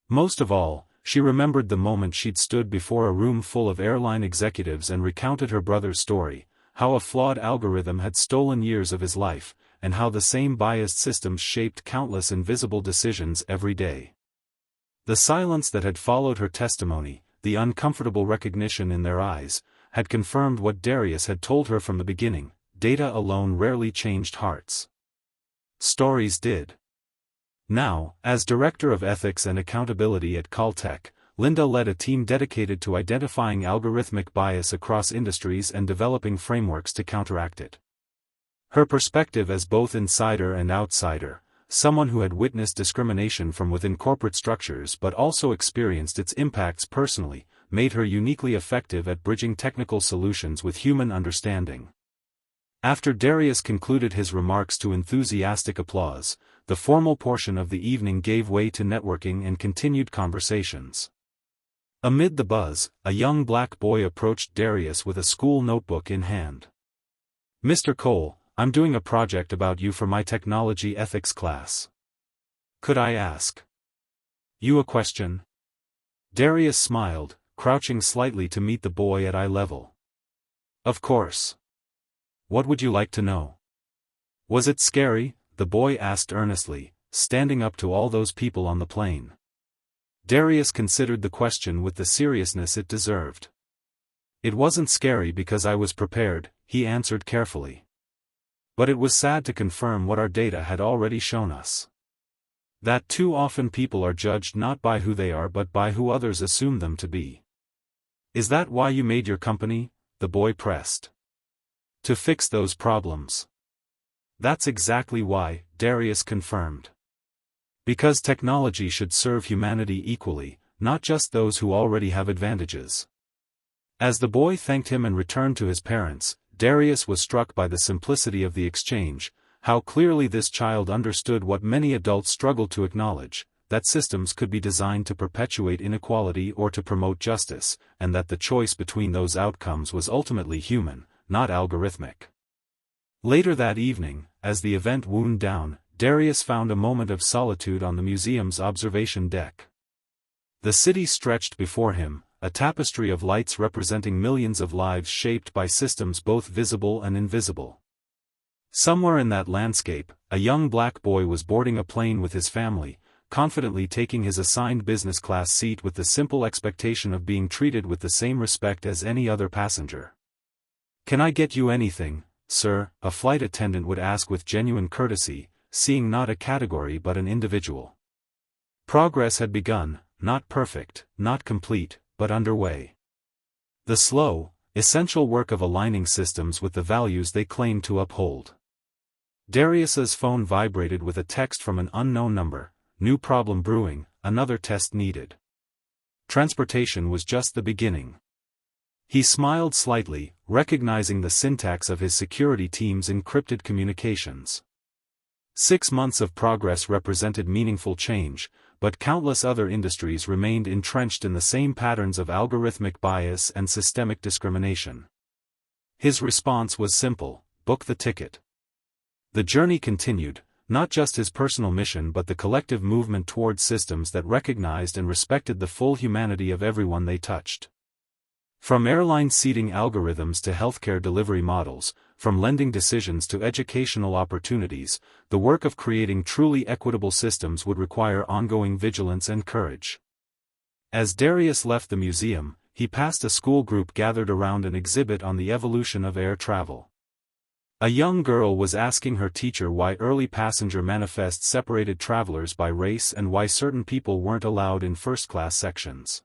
Most of all, she remembered the moment she'd stood before a room full of airline executives and recounted her brother's story, how a flawed algorithm had stolen years of his life, and how the same biased systems shaped countless invisible decisions every day. The silence that had followed her testimony, the uncomfortable recognition in their eyes, had confirmed what Darius had told her from the beginning: data alone rarely changed hearts. Stories did. Now, as Director of Ethics and Accountability at Caltech, Linda led a team dedicated to identifying algorithmic bias across industries and developing frameworks to counteract it. Her perspective as both insider and outsider, someone who had witnessed discrimination from within corporate structures but also experienced its impacts personally, made her uniquely effective at bridging technical solutions with human understanding. After Darius concluded his remarks to enthusiastic applause, the formal portion of the evening gave way to networking and continued conversations. Amid the buzz, a young black boy approached Darius with a school notebook in hand. "Mr. Cole, I'm doing a project about you for my technology ethics class. Could I ask you a question?" Darius smiled, crouching slightly to meet the boy at eye level. "Of course. What would you like to know?" "Was it scary?" the boy asked earnestly, standing up to all those people on the plane. Darius considered the question with the seriousness it deserved. "It wasn't scary because I was prepared," he answered carefully. "But it was sad to confirm what our data had already shown us. That too often people are judged not by who they are but by who others assume them to be." "Is that why you made your company?" the boy pressed. "To fix those problems." "That's exactly why," Darius confirmed. "Because technology should serve humanity equally, not just those who already have advantages." As the boy thanked him and returned to his parents, Darius was struck by the simplicity of the exchange, how clearly this child understood what many adults struggle to acknowledge, that systems could be designed to perpetuate inequality or to promote justice, and that the choice between those outcomes was ultimately human, not algorithmic. Later that evening, as the event wound down, Darius found a moment of solitude on the museum's observation deck. The city stretched before him, a tapestry of lights representing millions of lives shaped by systems both visible and invisible. Somewhere in that landscape, a young black boy was boarding a plane with his family, confidently taking his assigned business class seat with the simple expectation of being treated with the same respect as any other passenger. "Can I get you anything, sir?" a flight attendant would ask with genuine courtesy, seeing not a category but an individual. Progress had begun, not perfect, not complete, but underway. The slow, essential work of aligning systems with the values they claim to uphold. Darius's phone vibrated with a text from an unknown number: "New problem brewing, another test needed." Transportation was just the beginning. He smiled slightly, recognizing the syntax of his security team's encrypted communications. 6 months of progress represented meaningful change, but countless other industries remained entrenched in the same patterns of algorithmic bias and systemic discrimination. His response was simple: book the ticket. The journey continued, not just his personal mission but the collective movement towards systems that recognized and respected the full humanity of everyone they touched. From airline seating algorithms to healthcare delivery models, from lending decisions to educational opportunities, the work of creating truly equitable systems would require ongoing vigilance and courage. As Darius left the museum, he passed a school group gathered around an exhibit on the evolution of air travel. A young girl was asking her teacher why early passenger manifests separated travelers by race and why certain people weren't allowed in first-class sections.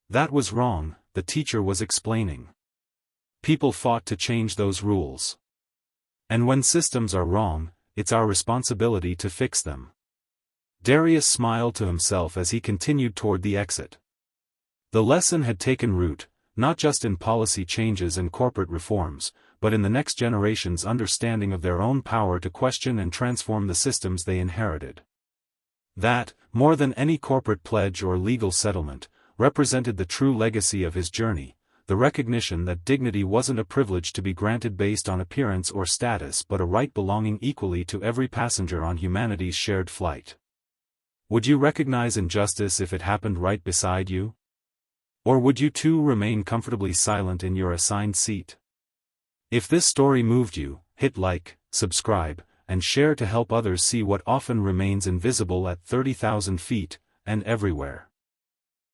"That was wrong," the teacher was explaining. "People fought to change those rules. And when systems are wrong, it's our responsibility to fix them." Darius smiled to himself as he continued toward the exit. The lesson had taken root, not just in policy changes and corporate reforms, but in the next generation's understanding of their own power to question and transform the systems they inherited. That, more than any corporate pledge or legal settlement, represented the true legacy of his journey, the recognition that dignity wasn't a privilege to be granted based on appearance or status but a right belonging equally to every passenger on humanity's shared flight. Would you recognize injustice if it happened right beside you? Or would you too remain comfortably silent in your assigned seat? If this story moved you, hit like, subscribe, and share to help others see what often remains invisible at 30,000 feet, and everywhere.